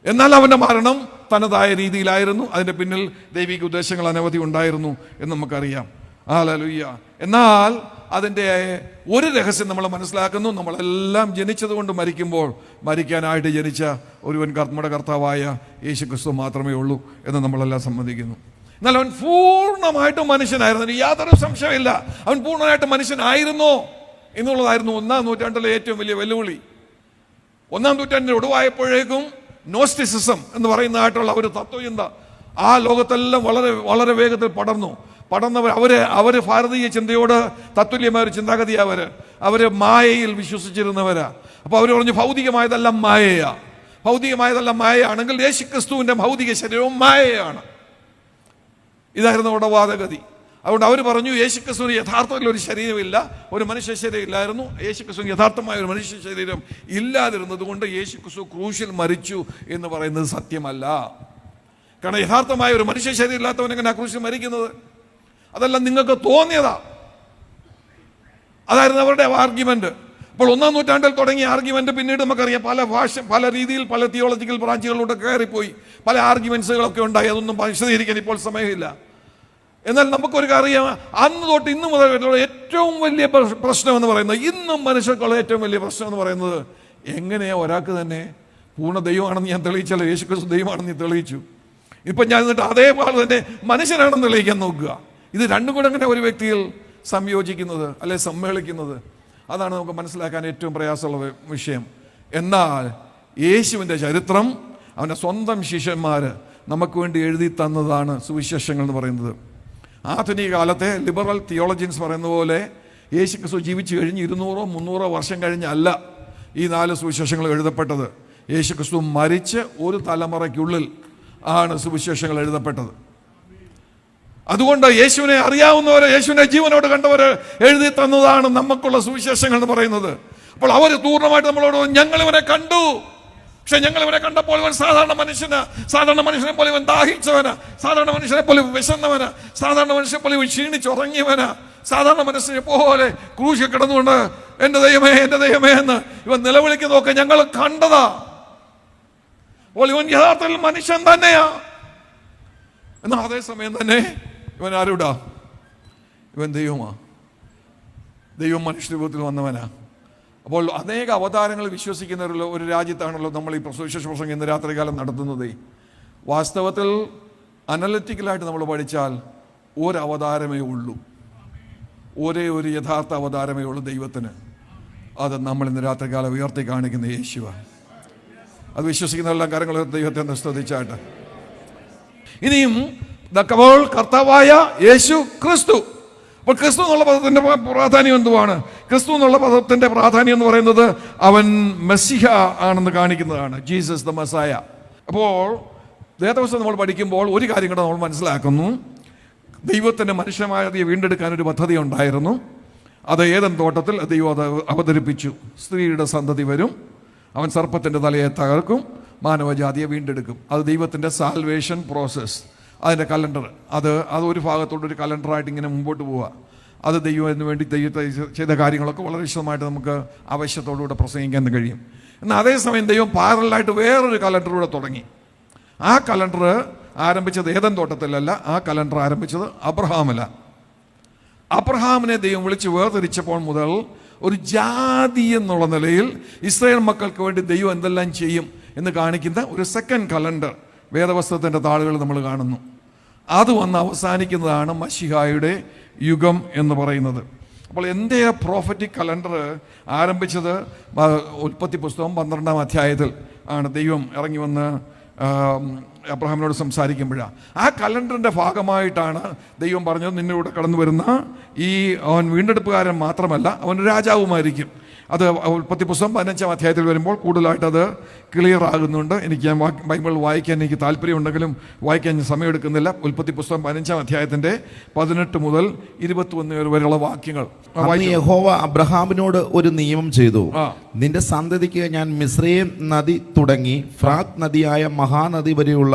എന്നാൽ അവൻ്റെ മരണം തനതായ രീതിയിലായിരുന്നു. അതിൻ്റെ പിന്നിൽ ദൈവിക ഉദ്ദേശങ്ങൾ അനവധി ഉണ്ടായിരുന്നു എന്ന് നമുക്കറിയാം. ഹല്ലേലൂയ. എന്നാൽ അതിൻ്റെ ഒരു രഹസ്യം നമ്മൾ മനസ്സിലാക്കുന്നു. നമ്മളെല്ലാം ജനിച്ചത് കൊണ്ട് മരിക്കുമ്പോൾ മരിക്കാനായിട്ട് ജനിച്ച ഒരുവൻ നമ്മുടെ കർത്താവായ യേശുക്രിസ്തു മാത്രമേ ഉള്ളൂ എന്ന് നമ്മളെല്ലാം സമ്മതിക്കുന്നു. എന്നാൽ അവൻ പൂർണ്ണമായിട്ടും മനുഷ്യനായിരുന്നു, യാതൊരു സംശയമില്ല. അവൻ പൂർണ്ണമായിട്ട് മനുഷ്യനായിരുന്നോ എന്നുള്ളതായിരുന്നു 1-ാം നൂറ്റാണ്ടിലെ ഏറ്റവും വലിയ വെല്ലുവിളി. 1-ാം നൂറ്റാണ്ടിന് ഒടുവായപ്പോഴേക്കും നോസ്റ്റിസിസം എന്ന് പറയുന്നതായിട്ടുള്ള ഒരു തത്വചിന്ത ആ ലോകത്തെല്ലാം വളരെ വളരെ വേഗത്തിൽ പടർന്നവർ അവര് ഭാരതീയ ചിന്തയോട് തത്തുല്യമായ ഒരു ചിന്താഗതിയാ. അവര് മായയിൽ വിശ്വസിച്ചിരുന്നവരാ. അപ്പൊ അവർ പറഞ്ഞു ഭൗതികമായതെല്ലാം മായയാണെങ്കിൽ യേശുക്രിസ്തുവിന്റെ ഭൗതിക ശരീരവും മായയാണ്. ഇതായിരുന്നു അവരുടെ വാദഗതി. അതുകൊണ്ട് അവർ പറഞ്ഞു യേശുക്രിസ്തുവിന് യഥാർത്ഥത്തിൽ ഒരു ശരീരമില്ല, ഒരു മനുഷ്യ ശരീരം ഇല്ലായിരുന്നു. യേശുക്രിസ്തുവിന് യഥാർത്ഥമായ ഒരു മനുഷ്യ ശരീരം ഇല്ലാതിരുന്നത് കൊണ്ട് യേശുക്രിസ്തു ക്രൂശിൽ മരിച്ചു എന്ന് പറയുന്നത് സത്യമല്ല. കാരണം യഥാർത്ഥമായ ഒരു മനുഷ്യ ശരീരം ഇല്ലാത്തവൻ എങ്ങനെ ക്രൂശിൽ മരിക്കുന്നത്? അതെല്ലാം നിങ്ങൾക്ക് തോന്നിയതാ. അതായിരുന്നു അവരുടെ ആർഗ്യുമെന്റ്. അപ്പോൾ 1-ാം നൂറ്റാണ്ടിൽ തുടങ്ങിയ ആർഗ്യുമെന്റ് പിന്നീട് നമുക്കറിയാം പല രീതിയിൽ പല തിയോളജിക്കൽ ബ്രാഞ്ചുകളിലൂടെ കയറിപ്പോയി. പല ആർഗ്യുമെന്റ്സുകളൊക്കെ ഉണ്ടായി. അതൊന്നും വിശദീകരിക്കാൻ ഇപ്പോൾ സമയമില്ല. എന്നാൽ നമുക്കൊരു കാര്യം, അന്ന് തൊട്ട് ഇന്ന് മുതൽ ഏറ്റവും വലിയ പ്രശ്നം എന്ന് പറയുന്നത്, ഇന്നും മനുഷ്യർക്കുള്ള ഏറ്റവും വലിയ പ്രശ്നം എന്ന് പറയുന്നത്, എങ്ങനെയാ ഒരാൾക്ക് തന്നെ പൂർണ്ണ ദൈവമാണെന്ന് ഞാൻ തെളിയിച്ചല്ലോ, യേശുക്രിസ്തു ദൈവമാണെന്ന് ഞാൻ തെളിയിച്ചു. ഇപ്പം ഞാൻ എന്നിട്ട് അതേപോലെ തന്നെ മനുഷ്യനാണെന്ന് തെളിയിക്കാൻ നോക്കുക. ഇത് രണ്ടും കൂടെ എങ്ങനെ ഒരു വ്യക്തിയിൽ സംയോജിക്കുന്നത് അല്ലെ സമ്മേളിക്കുന്നത്? അതാണ് നമുക്ക് മനസ്സിലാക്കാൻ ഏറ്റവും പ്രയാസമുള്ള വിഷയം. എന്നാൽ യേശുവിൻ്റെ ചരിത്രം അവൻ്റെ സ്വന്തം ശിഷ്യന്മാർ നമുക്ക് വേണ്ടി എഴുതി തന്നതാണ് സുവിശേഷങ്ങൾ എന്ന് പറയുന്നത്. ആധുനിക കാലത്തെ ലിബറൽ തിയോളജിൻസ് പറയുന്ന പോലെ യേശുക്രിസ്തു ജീവിച്ചു കഴിഞ്ഞ് 200-300 വർഷം കഴിഞ്ഞല്ല ഈ 4 സുവിശേഷങ്ങൾ എഴുതപ്പെട്ടത്. യേശുക്രിസ്തു മരിച്ച് ഒരു തലമുറയ്ക്കുള്ളിൽ ആണ് സുവിശേഷങ്ങൾ എഴുതപ്പെട്ടത്. അതുകൊണ്ട് യേശുവിനെ അറിയാവുന്നവര്, യേശുവിനെ ജീവനോട് കണ്ടവര് എഴുതി തന്നതാണ് നമുക്കുള്ള സുവിശേഷങ്ങൾ എന്ന് പറയുന്നത്. അപ്പോൾ അവർ പൂർണ്ണമായിട്ട് നമ്മളോട് ഞങ്ങളിവനെ കണ്ടു, പക്ഷെ ഞങ്ങളിവനെ കണ്ടപ്പോൾ ഇവൻ സാധാരണ മനുഷ്യനെ പോലെ ഇവൻ ദാഹിച്ചവന്, സാധാരണ മനുഷ്യനെ പോലെ വിശന്നവന്, സാധാരണ മനുഷ്യനെ പോലെ ഇവൻ ക്ഷീണിച്ചുറങ്ങിയവന്, സാധാരണ മനുഷ്യനെ പോലെ ക്രൂശിൽ കിടന്നുകൊണ്ട് എന്റെ ദൈവമേ എന്ന് ഇവൻ നിലവിളിക്കുന്നതൊക്കെ ഞങ്ങൾ കണ്ടതാ. അപ്പോൾ ഇവൻ യഥാർത്ഥത്തിൽ മനുഷ്യൻ തന്നെയാ. എന്നാൽ അതേസമയം തന്നെ ഇവൻ ആരുടാ? ഇവൻ ദൈവമാ. ദൈവം മനുഷ്യരൂപത്തിൽ വന്നവനാ. അപ്പോൾ അനേക അവതാരങ്ങൾ വിശ്വസിക്കുന്ന ഒരു രാജ്യത്താണല്ലോ നമ്മൾ ഈ സുവിശേഷ പ്രസംഗം ഇന്ന് രാത്രികാലം നടത്തുന്നത്. വാസ്തവത്തിൽ അനലിറ്റിക്കലായിട്ട് നമ്മൾ പഠിച്ചാൽ ഒരു അവതാരമേ ഉള്ളൂ, ഒരേ ഒരു യഥാർത്ഥ അവതാരമേ ഉള്ളൂ ദൈവത്തിന്. അത് നമ്മൾ ഇന്ന് രാത്രികാലം ഉയർത്തി കാണിക്കുന്ന യേശുവാണ്. അത് വിശ്വസിക്കുന്ന എല്ലാ കാര്യങ്ങളും ദൈവത്തെ ഒന്ന് സ്തുതിച്ചാട്ടെ. ഇനിയും കർത്താവായ യേശു ക്രിസ്തു. അപ്പോൾ ക്രിസ്തു എന്നുള്ള പദത്തിന്റെ പ്രാധാന്യം എന്തുവാണ്? ക്രിസ്തു എന്നുള്ള പദത്തിന്റെ പ്രാധാന്യം എന്ന് പറയുന്നത് അവൻ മെസ്സിഹ ആണെന്ന് കാണിക്കുന്നതാണ്. Jesus the Messiah. അപ്പോൾ വേദപുസ്തകം നമ്മൾ പഠിക്കുമ്പോൾ ഒരു കാര്യം കൂടെ നമ്മൾ മനസ്സിലാക്കുന്നു. ദൈവത്തിൻ്റെ മനുഷ്യമായതിയെ വീണ്ടെടുക്കാൻ ഒരു പദ്ധതി ഉണ്ടായിരുന്നു. അത് ഏദൻ തോട്ടത്തിൽ ദൈവം അത് അവതരിപ്പിച്ചു. സ്ത്രീയുടെ സന്തതി വരും, അവൻ സർപ്പത്തിൻ്റെ തലയെ തകർക്കും, മാനവജാതിയെ വീണ്ടെടുക്കും. അത് ദൈവത്തിൻ്റെ സാൽവേഷൻ പ്രോസസ്സ്. അതിൻ്റെ കലണ്ടർ അത് ഒരു ഭാഗത്തോടൊരു കലണ്ടറായിട്ട് ഇങ്ങനെ മുമ്പോട്ട് പോവുക. അത് ദൈവത്തിന് വേണ്ടി ദൈവത്തെ ചെയ്ത കാര്യങ്ങളൊക്കെ വളരെ വിശദമായിട്ട് നമുക്ക് ആവശ്യത്തോടുകൂടെ പ്രസംഗിക്കാൻ കഴിയും. എന്നാൽ അതേസമയം ദൈവം പാരലായിട്ട് വേറൊരു കലണ്ടറിലൂടെ തുടങ്ങി. ആ കലണ്ടർ ആരംഭിച്ചത് ഏദൻ തോട്ടത്തിലല്ല, ആ കലണ്ടർ ആരംഭിച്ചത് അബ്രഹാമില. അബ്രഹാമിനെ ദൈവം വിളിച്ച് വേർതിരിച്ചപ്പോൾ മുതൽ ഒരു ജാതി എന്നുള്ള നിലയിൽ ഇസ്രായേൽ മക്കൾക്ക് വേണ്ടി ദൈവം എന്തെല്ലാം ചെയ്യും എന്ന് കാണിക്കുന്ന ഒരു സെക്കൻഡ് കലണ്ടർ വേദപുസ്തകത്തിൻ്റെ താളുകൾ നമ്മൾ കാണുന്നു. അത് വന്ന് അവസാനിക്കുന്നതാണ് മശിഹായുടെ യുഗം എന്ന് പറയുന്നത്. അപ്പോൾ എൻ്റെ പ്രോഫറ്റിക് കലണ്ടർ ആരംഭിച്ചത് ഉൽപ്പത്തി പുസ്തകം 12-ാം അധ്യായത്തിൽ ആണ്. ദൈവം ഇറങ്ങി വന്ന് അബ്രഹാമിനോട് സംസാരിക്കുമ്പോഴാണ്. ആ കലണ്ടറിൻ്റെ ഭാഗമായിട്ടാണ് ദൈവം പറഞ്ഞത്, നിന്നിലൂടെ കടന്നു വരുന്ന അവൻ വീണ്ടെടുപ്പുകാരൻ മാത്രമല്ല, അവൻ രാജാവുമായിരിക്കും. അത് ഉൽപ്പത്തി പുസ്തകം 15-ാം അധ്യായത്തിൽ വരുമ്പോൾ കൂടുതലായിട്ട് അത് ക്ലിയർ ആകുന്നുണ്ട്. എനിക്ക് ബൈബിൾ വായിക്കാൻ എനിക്ക് താല്പര്യമുണ്ടെങ്കിലും വായിക്കാൻ സമയമെടുക്കുന്നില്ല. ഉൽപ്പത്തി പുസ്തകം 15-ാം അധ്യായത്തിൻ്റെ 18 മുതൽ 21 വരെയുള്ള വാക്യങ്ങൾ. യഹോവ അബ്രഹാമിനോട് ഒരു നിയമം ചെയ്തു, നിന്റെ സന്തതിക്ക് ഞാൻ മിസ്രയീം നദി തുടങ്ങി ഫ്രാത്ത് നദിയായ മഹാനദി വരെയുള്ള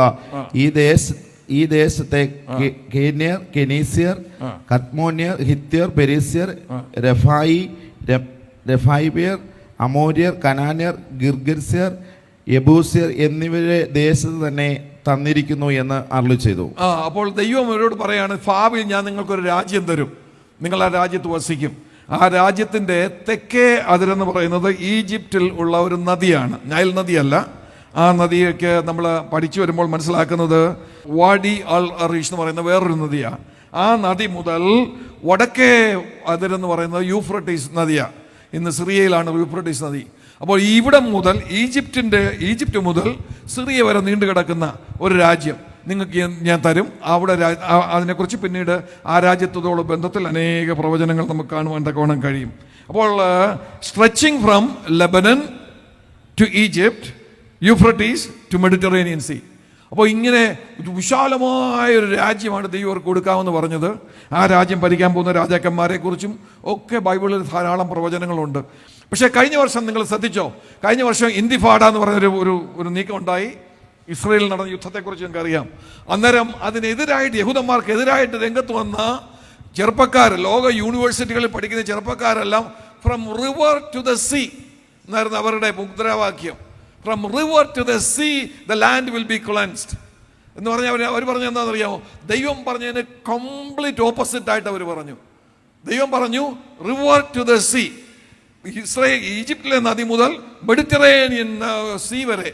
ഈ ദേശത്തെ കേന്യർ, കെനീസ്യർ, കദ്മോന്യർ, ഹിത്യർ, പെരിസ്യർ, രഫായിബിയർ, അമോര്യർ, കനാന്യർ, ഗിർഗിർസ്യർ, യബൂസ്യർ എന്നിവരെ ദേശത്ത് തന്നെ തന്നിരിക്കുന്നു എന്ന് അരുളി ചെയ്തു. അപ്പോൾ ദൈവം അവരോട് പറയാണ്, ഭാവിയിൽ ഞാൻ നിങ്ങൾക്കൊരു രാജ്യം തരും, നിങ്ങൾ ആ രാജ്യത്ത് വസിക്കും. ആ രാജ്യത്തിൻ്റെ തെക്കേ അതിരെന്ന് പറയുന്നത് ഈജിപ്തിൽ ഉള്ള ഒരു നദിയാണ്, നൈൽ നദിയല്ല. ആ നദിയൊക്കെ നമ്മൾ പഠിച്ചു വരുമ്പോൾ മനസ്സിലാക്കുന്നത് വാഡി അൽ അറീഷ് എന്ന് പറയുന്ന വേറൊരു നദിയാണ്. ആ നദി മുതൽ വടക്കേ അതിരെന്ന് പറയുന്നത് യൂഫ്രട്ടീസ് നദിയാണ്. ഇന്ന് സിറിയയിലാണ് യൂഫ്രട്ടീസ് നദി. അപ്പോൾ ഇവിടെ മുതൽ ഈജിപ്റ്റ് മുതൽ സിറിയ വരെ നീണ്ടു കിടക്കുന്ന ഒരു രാജ്യം നിങ്ങൾക്ക് ഞാൻ തരും. അവിടെ അതിനെക്കുറിച്ച് പിന്നീട് ആ രാജ്യത്തോടുള്ള ബന്ധത്തിൽ അനേക പ്രവചനങ്ങൾ നമുക്ക് കാണുവാൻ തക്കവണ്ണം കഴിയും. അപ്പോൾ stretching from Lebanon to Egypt, Euphrates to Mediterranean sea. അപ്പോൾ ഇങ്ങനെ വിശാലമായ ഒരു രാജ്യമാണ് ദൈവം അവർക്ക് കൊടുക്കാമെന്ന് പറഞ്ഞത്. ആ രാജ്യം ഭരിക്കാൻ പോകുന്ന രാജാക്കന്മാരെ കുറിച്ചും ഒക്കെ ബൈബിളിൽ ധാരാളം പ്രവചനങ്ങളുണ്ട്. പക്ഷേ കഴിഞ്ഞ വർഷം നിങ്ങൾ ശ്രദ്ധിച്ചോ, കഴിഞ്ഞ വർഷം ഇന്തിഫാഡ എന്ന് പറഞ്ഞൊരു ഒരു നീക്കം ഉണ്ടായി. ഇസ്രയേലിൽ നടന്ന യുദ്ധത്തെക്കുറിച്ച് നിങ്ങൾക്ക് അറിയാം. അന്നേരം അതിനെതിരായിട്ട് യഹൂദന്മാർക്കെതിരായിട്ട് രംഗത്ത് വന്ന ചെറുപ്പക്കാർ, ലോക യൂണിവേഴ്സിറ്റികളിൽ പഠിക്കുന്ന ചെറുപ്പക്കാരെല്ലാം from river to the sea എന്നായിരുന്നു അവരുടെ മുദ്രാവാക്യം. From river to the sea the land will be cleansed എന്ന് പറഞ്ഞാൽ അവർ പറഞ്ഞ എന്താണെന്നറിയാമോ? ദൈവം പറഞ്ഞതിന് കംപ്ലീറ്റ് ഓപ്പോസിറ്റ് ആയിട്ട് അവർ പറഞ്ഞു. ദൈവം പറഞ്ഞു റിവർ ടു ദ സീ, ഈജിപ്തിലെ നദി മുതൽ മെഡിറ്ററേനിയൻ സീ വരെ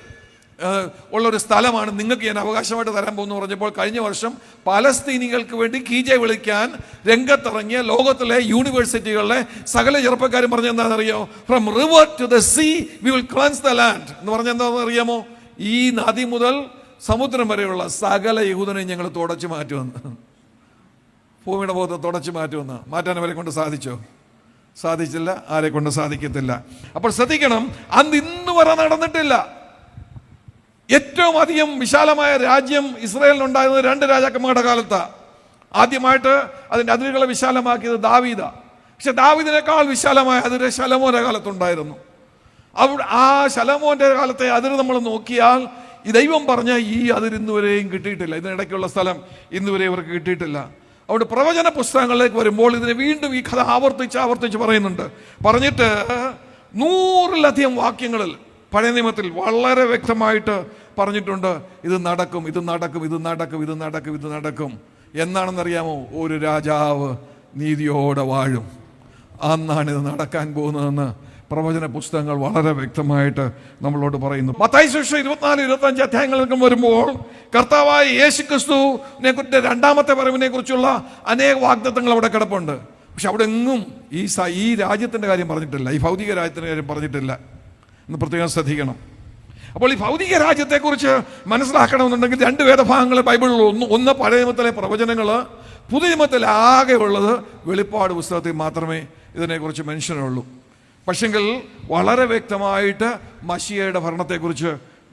ഉള്ളൊരു സ്ഥലമാണ് നിങ്ങൾക്ക് ഞാൻ അവകാശമായിട്ട് തരാൻ പോകുന്നു പറഞ്ഞപ്പോൾ കഴിഞ്ഞ വർഷം പലസ്തീനികൾക്ക് വേണ്ടി കീജെ വിളിക്കാൻ രംഗത്തിറങ്ങിയ ലോകത്തിലെ യൂണിവേഴ്സിറ്റികളിലെ സകല ചെറുപ്പക്കാരും പറഞ്ഞ എന്താണെന്നറിയാമോ? From river to the sea we will cleanse the land എന്ന് പറഞ്ഞ എന്താണെന്ന് അറിയാമോ? ഈ നദി മുതൽ സമുദ്രം വരെയുള്ള സകല യഹൂദനെയും ഞങ്ങൾ തുടച്ചു മാറ്റുമെന്ന്, ഭൂമിയുടെ ബോധം തുടച്ചു മാറ്റുമെന്ന്. മാറ്റാൻ അവരെ കൊണ്ട് സാധിച്ചോ? സാധിച്ചില്ല, ആരെ കൊണ്ട് സാധിക്കത്തില്ല. അപ്പോൾ ശ്രദ്ധിക്കണം, അന്ന് ഇന്ന് വരെ നടന്നിട്ടില്ല. ഏറ്റവും അധികം വിശാലമായ രാജ്യം ഇസ്രായേലിനുണ്ടായിരുന്നത് 2 രാജാക്കന്മാരുടെ കാലത്താണ്. ആദ്യമായിട്ട് അതിൻ്റെ അതിരുകളെ വിശാലമാക്കിയത് ദാവീദ. പക്ഷെ ദാവീദിനേക്കാൾ വിശാലമായ അതിര് ശലോമോന്റെ കാലത്തുണ്ടായിരുന്നു. അവിടെ ആ ശലോമോന്റെ കാലത്തെ അതിര് നമ്മൾ നോക്കിയാൽ ഈ ദൈവം പറഞ്ഞ ഈ അതിര് ഇന്നുവരെയും കിട്ടിയിട്ടില്ല. ഇതിനിടയ്ക്കുള്ള സ്ഥലം ഇന്നുവരെ ഇവർക്ക് കിട്ടിയിട്ടില്ല. അവിടെ പ്രവചന പുസ്തകങ്ങളിലേക്ക് വരുമ്പോൾ ഇതിനെ വീണ്ടും ഈ കഥ ആവർത്തിച്ച് പറയുന്നുണ്ട്. പറഞ്ഞിട്ട് 100-ലധികം വാക്യങ്ങളിൽ പഴയ നിയമത്തിൽ വളരെ വ്യക്തമായിട്ട് പറഞ്ഞിട്ടുണ്ട്, ഇത് നടക്കും, ഇത് നടക്കും, ഇത് നടക്കും, ഇത് നടക്കും, ഇത് നടക്കും. എന്നാണെന്നറിയാമോ? ഒരു രാജാവ് നീതിയോടെ വാഴും, അന്നാണ് ഇത് നടക്കാൻ പോകുന്നതെന്ന് പ്രവചന പുസ്തകങ്ങൾ വളരെ വ്യക്തമായിട്ട് നമ്മളോട് പറയുന്നു. മത്തായി സുവിശേഷം 24-25 അധ്യായങ്ങളിലേക്കും വരുമ്പോൾ കർത്താവായ യേശുക്രിസ്തുവിനെ കുറിച്ച് 2ാമത്തെ വരവിനെ കുറിച്ചുള്ള അനേക വാഗ്ദത്തങ്ങൾ അവിടെ കിടപ്പുണ്ട്. പക്ഷെ അവിടെ എങ്ങും ഈ രാജ്യത്തിൻ്റെ കാര്യം പറഞ്ഞിട്ടില്ല, ഈ ഭൗതിക രാജ്യത്തിൻ്റെ കാര്യം പറഞ്ഞിട്ടില്ല എന്ന് പ്രത്യേകം ശ്രദ്ധിക്കണം. അപ്പോൾ ഈ ഭൗതിക രാജ്യത്തെക്കുറിച്ച് മനസ്സിലാക്കണമെന്നുണ്ടെങ്കിൽ 2 വേദഭാഗങ്ങൾ ബൈബിളിൽ ഒന്ന് പഴയ നിയമത്തിലെ പ്രവചനങ്ങൾ, പുതിയ നിയമത്തിൽ ആകെ ഉള്ളത് വെളിപ്പാട് പുസ്തകത്തിൽ മാത്രമേ ഇതിനെക്കുറിച്ച് മെൻഷനുള്ളൂ. പക്ഷെങ്കിൽ വളരെ വ്യക്തമായിട്ട് മശിയയുടെ ഭരണത്തെക്കുറിച്ച്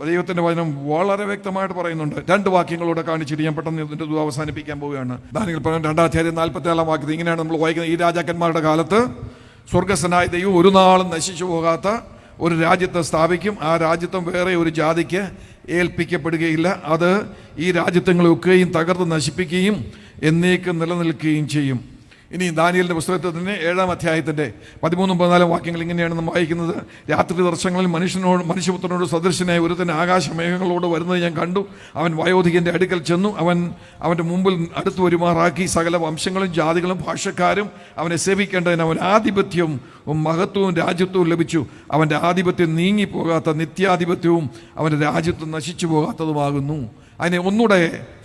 ദൈവത്തിൻ്റെ വചനം വളരെ വ്യക്തമായിട്ട് പറയുന്നുണ്ട്. 2 വാക്യങ്ങളൂടെ കാണിച്ചിട്ട് ഞാൻ പെട്ടെന്ന് ഇതിൻ്റെ അവസാനിപ്പിക്കാൻ പോവുകയാണ്. ദാനിയേൽ 2:44 വാക്യത്തിൽ ഇങ്ങനെയാണ് നമ്മൾ വായിക്കുന്നത്: ഈ രാജാക്കന്മാരുടെ കാലത്ത് സ്വർഗസ്ഥനായ ദൈവം ഒരു നാളും നശിച്ചു പോകാത്ത ഒരു രാജ്യത്തെ സ്ഥാപിക്കും. ആ രാജ്യത്വം വേറെ ഒരു ജാതിക്ക് ഏൽപ്പിക്കപ്പെടുകയില്ല. അത് ഈ രാജ്യത്വങ്ങളെയൊക്കെയും തകർത്ത് നശിപ്പിക്കുകയും എന്നേക്കും നിലനിൽക്കുകയും ചെയ്യും. ഇനി ദാനിയേലിൻ്റെ പുസ്തകത്തിൽ തന്നെ 7-ാം അധ്യായത്തിൻ്റെ 13-14 വാക്യങ്ങൾ ഇങ്ങനെയാണ് നമ്മൾ വായിക്കുന്നത്: രാത്രി ദർശനങ്ങളിൽ മനുഷ്യപുത്രനോട് സദൃശനായ ഒരുത്തൻ ആകാശമേഘങ്ങളോട് വരുന്നത് ഞാൻ കണ്ടു. അവൻ വയോധികൻ്റെ അടുക്കൽ ചെന്നു. അവൻ്റെ മുമ്പിൽ അടുത്ത് വരുമാറാക്കി. സകല വംശങ്ങളും ജാതികളും ഭാഷക്കാരും അവനെ സേവിക്കേണ്ടതിന് അവൻ ആധിപത്യവും മഹത്വവും രാജ്യത്വവും ലഭിച്ചു. അവൻ്റെ ആധിപത്യം നീങ്ങിപ്പോകാത്ത നിത്യാധിപത്യവും അവൻ്റെ രാജ്യത്വം നശിച്ചു പോകാത്തതുമാകുന്നു. അതിനെ ഒന്നുകൂടെ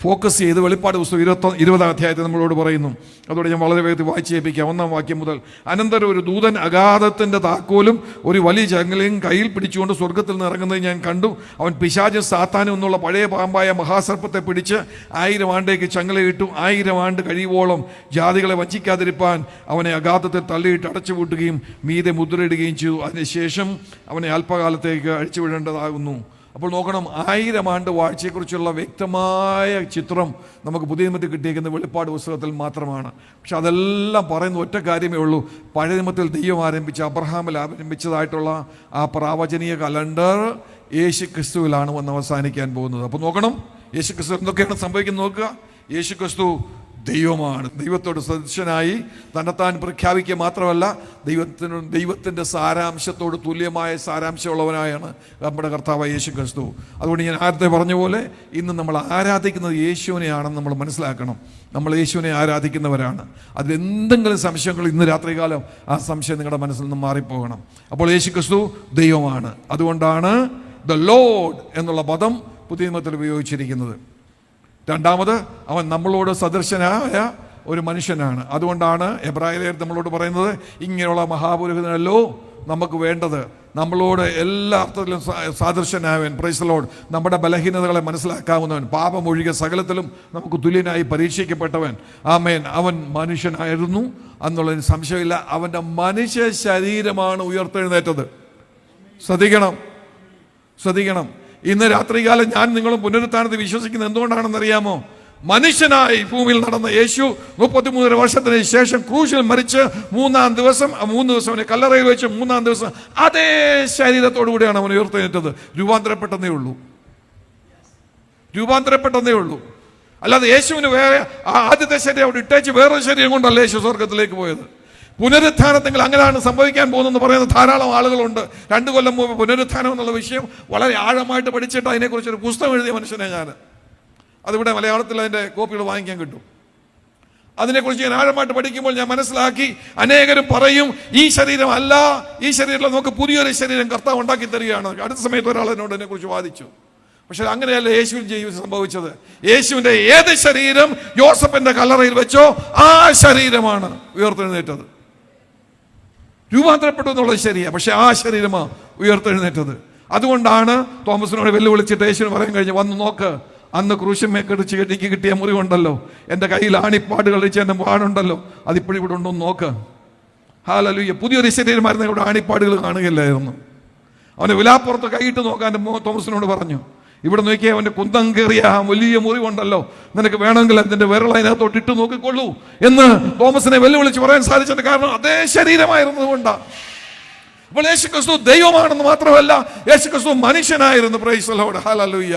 ഫോക്കസ് ചെയ്ത് വെളിപ്പാട് പുസ്തകം 20-ാം അധ്യായത്തിൽ നമ്മളോട് പറയുന്നു. അതോടെ ഞാൻ വളരെ വേഗത്തിൽ വായിച്ച് കേൾപ്പിക്കാം. 1-ാം വാക്യം മുതൽ: അനന്തരം ഒരു ദൂതൻ അഗാധത്തിൻ്റെ താക്കോലും ഒരു വലിയ ചങ്ങലയും കയ്യിൽ പിടിച്ചുകൊണ്ട് സ്വർഗത്തിൽ നിന്ന് ഇറങ്ങുന്നത് ഞാൻ കണ്ടു. അവൻ പിശാചും സാത്താനും എന്നുള്ള പഴയ പാമ്പായ മഹാസർപ്പത്തെ പിടിച്ച് 1000 ആണ്ടേക്ക് ചങ്ങലയിട്ടു. 1000 ആണ്ട് കഴിയുവോളം ജാതികളെ വഞ്ചിക്കാതിരിപ്പാൻ അവനെ അഗാധത്തിൽ തള്ളിയിട്ട് അടച്ചുപൂട്ടുകയും മീതെ മുദ്രയിടുകയും ചെയ്തു. അതിനുശേഷം അവനെ അല്പകാലത്തേക്ക് അഴിച്ചുവിടേണ്ടതാകുന്നു. അപ്പോൾ നോക്കണം, 1000 ആണ്ട് വാഴ്ചയെക്കുറിച്ചുള്ള വ്യക്തമായ ചിത്രം നമുക്ക് പുതിയ നിയമത്തിൽ കിട്ടിയിരിക്കുന്ന വെളിപ്പാട് പുസ്തകത്തിൽ മാത്രമാണ്. പക്ഷെ അതെല്ലാം പറയുന്ന ഒറ്റ കാര്യമേ ഉള്ളൂ: പഴയ നിയമത്തിൽ ദൈവം ആരംഭിച്ച, അബ്രഹാമിൽ ആരംഭിച്ചതായിട്ടുള്ള ആ പ്രവചനീയ കലണ്ടർ യേശു ക്രിസ്തുവിലാണ് വന്ന് അവസാനിക്കാൻ പോകുന്നത്. അപ്പോൾ നോക്കണം, യേശു ക്രിസ്തു എന്തൊക്കെയാണ് സംഭവിക്കുന്നത് നോക്കുക. യേശു ക്രിസ്തു ദൈവമാണ്. ദൈവത്തോട് സദൃശനായി തന്നെത്താൻ പ്രഖ്യാപിക്കുക മാത്രമല്ല, ദൈവത്തിൻ്റെ സാരാംശത്തോട് തുല്യമായ സാരാംശമുള്ളവനായാണ് നമ്മുടെ കർത്താവായ യേശു ക്രിസ്തു. അതുകൊണ്ട് ഞാൻ ആദ്യത്തെ പറഞ്ഞ പോലെ ഇന്ന് നമ്മൾ ആരാധിക്കുന്നത് യേശുവിനെയാണെന്ന് നമ്മൾ മനസ്സിലാക്കണം. നമ്മൾ യേശുവിനെ ആരാധിക്കുന്നവരാണ്. അതിലെന്തെങ്കിലും സംശയങ്ങൾ ഇന്ന് രാത്രികാലം ആ സംശയം നിങ്ങളുടെ മനസ്സിൽ നിന്ന് മാറിപ്പോകണം. അപ്പോൾ യേശു ക്രിസ്തു ദൈവമാണ്. അതുകൊണ്ടാണ് ദ ലോർഡ് എന്നുള്ള പദം പുതിയ നിയമത്തിൽ ഉപയോഗിച്ചിരിക്കുന്നത്. രണ്ടാമത്, അവൻ നമ്മളോട് സദൃശനായ ഒരു മനുഷ്യനാണ്. അതുകൊണ്ടാണ് എബ്രായർ നമ്മളോട് പറയുന്നത്, ഇങ്ങനെയുള്ള മഹാപുരോഹിതനല്ലോ നമുക്ക് വേണ്ടത്. നമ്മളോട് എല്ലാ അർത്ഥത്തിലും സാദൃശ്യനായവൻ, പ്രൈസ് ദി ലോർഡ്, നമ്മുടെ ബലഹീനതകളെ മനസ്സിലാക്കാവുന്നവൻ, പാപമൊഴികെ സകലത്തിലും നമുക്ക് തുല്യനായി പരീക്ഷിക്കപ്പെട്ടവൻ. ആമേൻ. അവൻ മനുഷ്യനായിരുന്നു എന്നുള്ളതിന് സംശയമില്ല. അവൻ്റെ മനുഷ്യ ശരീരമാണ് ഉയർത്തെഴുന്നേറ്റത്. ശ്രദ്ധിക്കണം. ഇന്ന് രാത്രികാലം ഞാൻ നിങ്ങളും പുനരുത്ഥാനത്തിൽ വിശ്വസിക്കുന്നത് എന്തുകൊണ്ടാണെന്നറിയാമോ? മനുഷ്യനായി ഭൂമിയിൽ നടന്ന യേശു 33 വർഷത്തിന് ശേഷം ക്രൂശിൽ മരിച്ച് 3-ാം ദിവസം അവനെ കല്ലറയിൽ വെച്ച് 3-ാം ദിവസം അതേ ശരീരത്തോടു കൂടിയാണ് അവൻ ഉയർത്തെഴുന്നേറ്റത്. രൂപാന്തരപ്പെട്ടതേ ഉള്ളൂ. അല്ലാതെ യേശുവിന് വേറെ ആദ്യത്തെ ശരീരം അവിടെ ഇട്ടേച്ച് വേറൊരു ശരീരം കൊണ്ടല്ല യേശു സ്വർഗത്തിലേക്ക് പോയത്. പുനരുത്ഥാനത്തെങ്കിൽ അങ്ങനെയാണ് സംഭവിക്കാൻ പോകുന്നതെന്ന് പറയുന്ന ധാരാളം ആളുകളുണ്ട്. 2 കൊല്ലം മുമ്പ് പുനരുത്ഥാനം എന്നുള്ള വിഷയം വളരെ ആഴമായിട്ട് പഠിച്ചിട്ട് അതിനെക്കുറിച്ചൊരു പുസ്തകം എഴുതിയ മനുഷ്യനെ ഞാൻ. അതിവിടെ മലയാളത്തിൽ അതിൻ്റെ കോപ്പികൾ വാങ്ങിക്കാൻ കിട്ടും. അതിനെക്കുറിച്ച് ഞാൻ ആഴമായിട്ട് പഠിക്കുമ്പോൾ ഞാൻ മനസ്സിലാക്കി, അനേകരും പറയും ഈ ശരീരം അല്ല, ഈ ശരീരത്തിൽ നമുക്ക് പുതിയൊരു ശരീരം കർത്താവ് ഉണ്ടാക്കി തരികയാണ്. അടുത്ത സമയത്ത് ഒരാൾ എന്നോട് അതിനെക്കുറിച്ച് വാദിച്ചു. പക്ഷെ അങ്ങനെയല്ല യേശുവിൻ ജീവിതം സംഭവിച്ചത്. യേശുവിൻ്റെ ഏത് ശരീരം യോസഫിന്റെ കല്ലറയിൽ വെച്ചോ ആ ശരീരമാണ് ഉയർത്തെഴുന്നേറ്റത്. രൂപാന്തരപ്പെട്ടു എന്നുള്ളത് ശരിയാണ്, പക്ഷെ ആ ശരീരമാണ് ഉയർത്തെഴുന്നേറ്റത്. അതുകൊണ്ടാണ് തോമസിനോട് വെല്ലുവിളിച്ചിട്ട് യേശുവിന് പറയാൻ കഴിഞ്ഞു, വന്ന് നോക്ക്, അന്ന് ക്രൂശിന്മേക്കടിച്ച് എനിക്ക് കിട്ടിയ മുറിവുണ്ടല്ലോ, എൻ്റെ കയ്യിൽ ആണിപ്പാടുകൾ വെച്ച് എൻ്റെ പാടുണ്ടല്ലോ, അതിപ്പോഴും ഇവിടെ ഉണ്ടോ നോക്ക്. ഹല്ലേലൂയ. പുതിയൊരു ശരീരമായിരുന്നു, ഇവിടെ ആണിപ്പാടുകൾ കാണുകയില്ലായിരുന്നു. അവനെ വിലാപ്പുറത്ത് കൈയിട്ട് നോക്കാൻ തോമസിനോട് പറഞ്ഞു, ഇവിടെ നോക്കിയാൽ അവൻ്റെ കുന്തം കയറിയ വലിയ മുറിവുണ്ടല്ലോ, നിനക്ക് വേണമെങ്കിൽ അതിൻ്റെ വിരൽ അതിനകത്തോട്ട് ഇട്ട് നോക്കിക്കൊള്ളൂ എന്ന് തോമസിനെ വെല്ലുവിളിച്ച് പറയാൻ സാധിച്ചതിന്റെ കാരണം അതേ ശരീരമായിരുന്നത് കൊണ്ടാണ്. അപ്പോൾ യേശുക്രിസ്തു ദൈവമാണെന്ന് മാത്രമല്ല, യേശുക്രിസ്തു മനുഷ്യനായിരുന്നു. Price the Lord. ഹല്ലേലൂയ.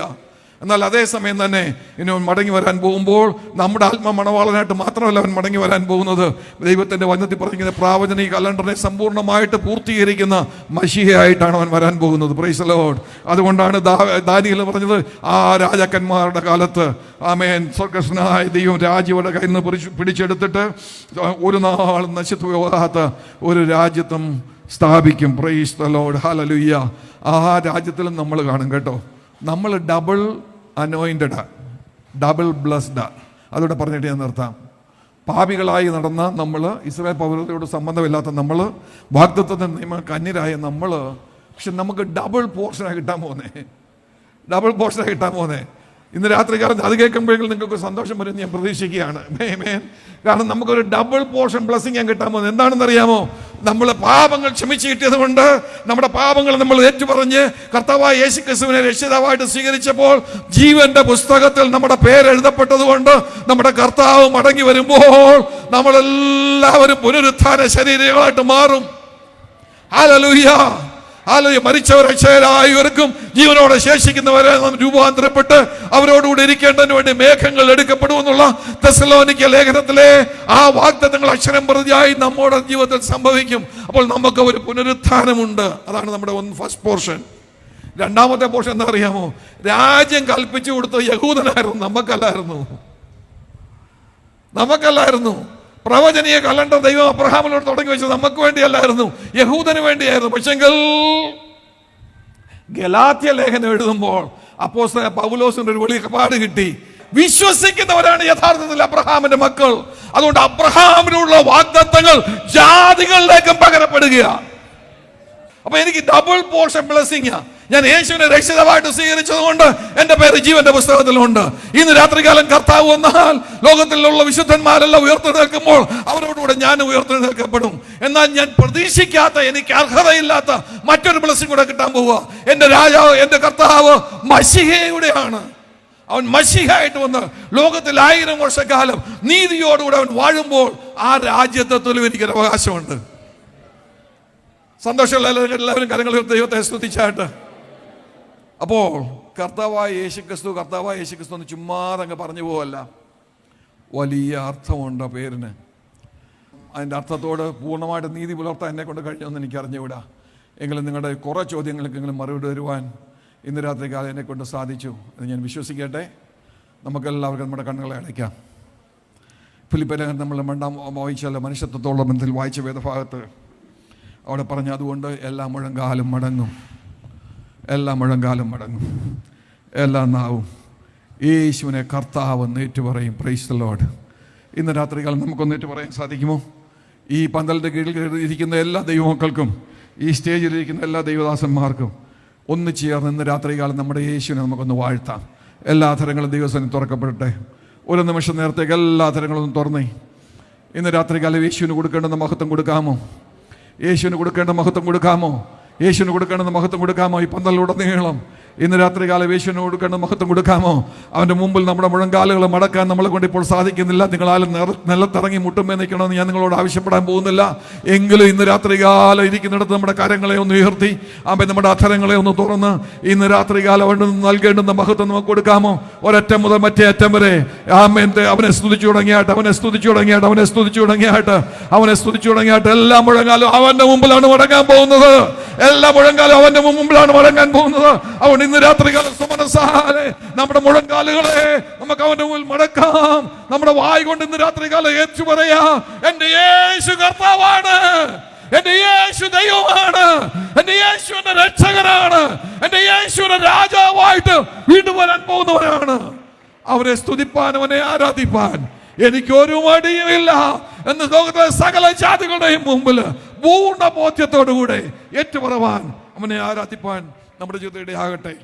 എന്നാൽ അതേസമയം തന്നെ ഇനി അവൻ മടങ്ങി വരാൻ പോകുമ്പോൾ നമ്മുടെ ആത്മ മണവാളനായിട്ട് മാത്രമല്ല അവൻ മടങ്ങി വരാൻ പോകുന്നത്, ദൈവത്തിൻ്റെ വചനത്തിൽ പറഞ്ഞിരിക്കുന്ന പ്രാവചനിക കലണ്ടറിനെ സമ്പൂർണ്ണമായിട്ട് പൂർത്തീകരിക്കുന്ന മശീഹയായിട്ടാണ് അവൻ വരാൻ പോകുന്നത്. Price the Lord. അതുകൊണ്ടാണ് ദാനിയേൽ പറഞ്ഞത്, ആ രാജാക്കന്മാരുടെ കാലത്ത് ആമേൻ സ്വർഗ്ഗസ്ഥനായ ദൈവം രാജ്യയുടെ കയ്യിൽ നിന്ന് പിടിച്ചെടുത്തിട്ട് ഒരു നാൾ നശിച്ചു പോകാത്ത ഒരു രാജ്യത്വം സ്ഥാപിക്കും. Price the Lord. ഹല്ലേലൂയ. ആ രാജ്യത്തിലും നമ്മൾ കാണും കേട്ടോ. നമ്മൾ ഡബിൾ അനോയിൻറ്റഡാ, ഡബിൾ ബ്ലസ്ഡാ. അതോടെ പറഞ്ഞിട്ട് ഞാൻ നിർത്താം. പാപികളായി നടന്ന നമ്മൾ, ഇസ്രായേൽ പൗരതയോട് സംബന്ധമില്ലാത്ത നമ്മൾ, വാഗ്ദത്തത്തിൻ്റെ നിയമങ്ങൾക്ക് അന്യരായ നമ്മൾ, പക്ഷെ നമുക്ക് ഡബിൾ പോർഷനാണ് കിട്ടാൻ പോകുന്നേ. ഇന്ന് രാത്രി കാലത്ത് അത് കേൾക്കുമ്പോഴെങ്കിലും നിങ്ങൾക്ക് സന്തോഷം വരും ഞാൻ പ്രതീക്ഷിക്കുകയാണ്. കാരണം നമുക്കൊരു ഡബിൾ പോർഷൻ ബ്ലെസ്സിങ് ഞാൻ കിട്ടാൻ പോകുന്നത് എന്താണെന്ന് അറിയാമോ? നമ്മൾ പാപങ്ങൾ ക്ഷമിച്ച് കിട്ടിയത് കൊണ്ട് നമ്മുടെ പാപങ്ങൾ നമ്മൾ ഏറ്റുപറഞ്ഞ് കർത്താവായ യേശുക്രിസ്തുവിനെ രക്ഷിതാവായിട്ട് സ്വീകരിച്ചപ്പോൾ ജീവന്റെ പുസ്തകത്തിൽ നമ്മുടെ പേര് എഴുതപ്പെട്ടത് കൊണ്ട് നമ്മുടെ കർത്താവ് മടങ്ങി വരുമ്പോൾ നമ്മളെല്ലാവരും പുനരുത്ഥാന ശരീരങ്ങളായിട്ട് മാറും. Hallelujah, hallelujah. മരിച്ചവർ അക്ഷയരായവർക്കും ജീവനോടെ ശേഷിക്കുന്നവരെ നാം രൂപാന്തരപ്പെട്ട് അവരോടുകൂടി ഇരിക്കേണ്ടതിന് വേണ്ടി മേഘങ്ങൾ എടുക്കപ്പെടുമെന്നുള്ള തെസ്സലോനിക്ക ലേഖനത്തിലെ ആ വാഗ്ദത്തങ്ങൾ അക്ഷരം പ്രതിയായി നമ്മുടെ ജീവിതത്തിൽ സംഭവിക്കും. അപ്പോൾ നമുക്ക് ഒരു പുനരുത്ഥാനമുണ്ട്. അതാണ് നമ്മുടെ ഫസ്റ്റ് പോർഷൻ. രണ്ടാമത്തെ പോർഷൻ എന്താ അറിയാമോ? രാജ്യം കൽപ്പിച്ചു കൊടുത്ത യഹൂദനായിരുന്നു, നമുക്കല്ലായിരുന്നു. പ്രവചനീയ കലണ്ടർ ദൈവം അബ്രഹാമിനോട് തുടങ്ങി വെച്ചത് നമുക്ക് വേണ്ടിയല്ലായിരുന്നു, യഹൂദന് വേണ്ടിയായിരുന്നു. പക്ഷെങ്കിൽ ഗലാത്യ ലേഖനം എഴുതുമ്പോൾ അപ്പോസ്തലൻ പൗലോസിന് ഒരു വെളിപാട് കിട്ടി. വിശ്വസിക്കുന്നവരാണ് യഥാർത്ഥത്തിൽ അബ്രഹാമിന്റെ മക്കൾ. അതുകൊണ്ട് അബ്രഹാമിനുള്ള വാഗ്ദത്തങ്ങൾ ജാതികളിലേക്കും പകരപ്പെടുകയാണ്. അപ്പൊ എനിക്ക് ഡബിൾ പോർഷൻ ബ്ലെസ്സിംഗ്. ഞാൻ യേശുവിനെ രക്ഷിതാവായിട്ട് സ്വീകരിച്ചത് കൊണ്ട് എന്റെ പേര് ജീവന്റെ പുസ്തകത്തിലുണ്ട്. ഇന്ന് രാത്രികാലം കർത്താവ് വന്നാൽ ലോകത്തിലുള്ള വിശുദ്ധന്മാരെല്ലാം ഉയർത്തെഴുന്നേൽക്കുമ്പോൾ അവരോടുകൂടെ ഞാൻ ഉയർത്തെഴുന്നേൽക്കപ്പെടും. എന്നാൽ ഞാൻ പ്രതീക്ഷിക്കാത്ത, എനിക്ക് അർഹതയില്ലാത്ത മറ്റൊരു ബ്ലെസ്സിംഗ് കൂടെ കിട്ടാൻ പോവുക. എന്റെ രാജാവ്, എന്റെ കർത്താവ് മശിഹയുടെയാണ്. അവൻ മശിഹയായിട്ട് വന്ന് ലോകത്തിൽ 1000 വർഷക്കാലം നീതിയോടുകൂടെ അവൻ വാഴുമ്പോൾ ആ രാജ്യത്വത്തിലും എനിക്കൊരു അവകാശമുണ്ട്. സന്തോഷമുള്ള എല്ലാവരും കരങ്ങൾ ദൈവത്തെ സ്തുതിച്ചായിട്ട്. അപ്പോൾ കർത്താവായ യേശുക്രിസ്തു എന്ന് ചുമ്മാതങ്ങ് പറഞ്ഞു പോവല്ല, വലിയ അർത്ഥമുണ്ട് പേരിന്. അതിൻ്റെ അർത്ഥത്തോട് പൂർണ്ണമായിട്ട് നീതി പുലർത്താൻ എന്നെ കൊണ്ട് കഴിഞ്ഞൊന്നും എനിക്ക് അറിഞ്ഞുകൂടാ. എങ്കിലും നിങ്ങളുടെ കുറേ ചോദ്യങ്ങൾക്കെങ്കിലും മറുപടി തരുവാൻ ഇന്ന് രാത്രി കാലം എന്നെ കൊണ്ട് സാധിച്ചു എന്ന് ഞാൻ വിശ്വസിക്കട്ടെ. നമുക്കെല്ലാവർക്കും നമ്മുടെ കണ്ണുകളെ അടയ്ക്കാം. ഫിലിപ്പിയർ നമ്മൾ വായിച്ചാൽ മനുഷ്യത്വത്തോളം ബന്ധത്തിൽ വായിച്ച വേദഭാഗത്ത് അവിടെ പറഞ്ഞു, അതുകൊണ്ട് എല്ലാ മുഴങ്കാലും മടങ്ങും, എല്ലാ നാവും യേശുവിനെ കർത്താവ് ഏറ്റുപറയും. Price the Lord. ഇന്ന് രാത്രികാലം നമുക്കൊന്ന് ഏറ്റുപറയാൻ സാധിക്കുമോ? ഈ പന്തലിൻ്റെ കീഴിൽ ഇരിക്കുന്ന എല്ലാ ദൈവമക്കൾക്കും, ഈ സ്റ്റേജിലിരിക്കുന്ന എല്ലാ ദൈവദാസന്മാർക്കും ഒന്ന് ചേർന്ന് ഇന്ന് രാത്രികാലം നമ്മുടെ യേശുവിനെ നമുക്കൊന്ന് വാഴ്ത്താം. എല്ലാ അധരങ്ങളും ദൈവസന്നിധിയിൽ തുറക്കപ്പെടട്ടെ. ഒരു നിമിഷം നേരത്തേക്ക് എല്ലാ അധരങ്ങളും ഒന്ന് തുറന്നേ. ഇന്ന് രാത്രികാലം യേശുവിന് കൊടുക്കേണ്ടുന്ന മഹത്വം കൊടുക്കാമോ? യേശുവിന് കൊടുക്കേണ്ട മഹത്വം കൊടുക്കാമോ? ഈ പന്തലിലുടനീളം ഇന്ന് രാത്രികാലം യേശുവിന് കൊടുക്കേണ്ട മഹത്വം കൊടുക്കാമോ? അവൻ്റെ മുമ്പിൽ നമ്മുടെ മുഴങ്കാലുകൾ മടക്കാൻ നമ്മളെ കൊണ്ട് ഇപ്പോൾ സാധിക്കുന്നില്ല. നിങ്ങളാലും നിലത്തിറങ്ങി മുട്ടുമേ നിൽക്കണമെന്ന് ഞാൻ നിങ്ങളോട് ആവശ്യപ്പെടാൻ പോകുന്നില്ല. എങ്കിലും ഇന്ന് രാത്രികാലം ഇരിക്കുന്നിടത്ത് നമ്മുടെ കാര്യങ്ങളെ ഒന്ന് ഉയർത്തി നമ്മുടെ അധരങ്ങളെ ഒന്ന് തുറന്ന് ഇന്ന് രാത്രികാലം അവന് നൽകേണ്ടുന്ന മഹത്വം നമുക്ക് കൊടുക്കാമോ? ഒരറ്റം മുതൽ മറ്റേ അറ്റം വരെ അവനെ സ്തുതിച്ചു തുടങ്ങിയായിട്ട് എല്ലാ മുഴങ്കാലും അവന്റെ മുമ്പിലാണ് മടങ്ങാൻ പോകുന്നത്. അതുകൊണ്ട് ഇന്ന് രാത്രികാലം സുമനസാലെ നമ്മുടെ മുഴങ്കാലുകളെ നമുക്ക് അവന്റെ മുമ്പിൽ മടക്കാം. നമ്മുടെ വായ് കൊണ്ട് ഇന്ന് രാത്രികാലം ഏറ്റു പറയാ, എന്റെ യേശു കർത്താവാണ്, എന്റെ യേശു ദൈവമാണ്, എന്റെ യേശു എന്റെ രക്ഷകനാണ്, എന്റെ യേശു എന്റെ രാജാവായിട്ട് വീണ്ടും വരാൻ പോകുന്നവനാണ്. അവനെ സ്തുതിപ്പാൻ, അവനെ ആരാധിപ്പാൻ എനിക്കൊരു മടിയുമില്ല എന്ന് ലോകത്തിലെ സകല ജാതികളുടെയും മുമ്പിൽ പൂർണ്ണ ബോധ്യത്തോടുകൂടെ ഏറ്റുപറവാൻ, അവനെ ആരാധിപ്പാൻ നമ്മുടെ ജീവിതം ഇടയാകട്ടെ.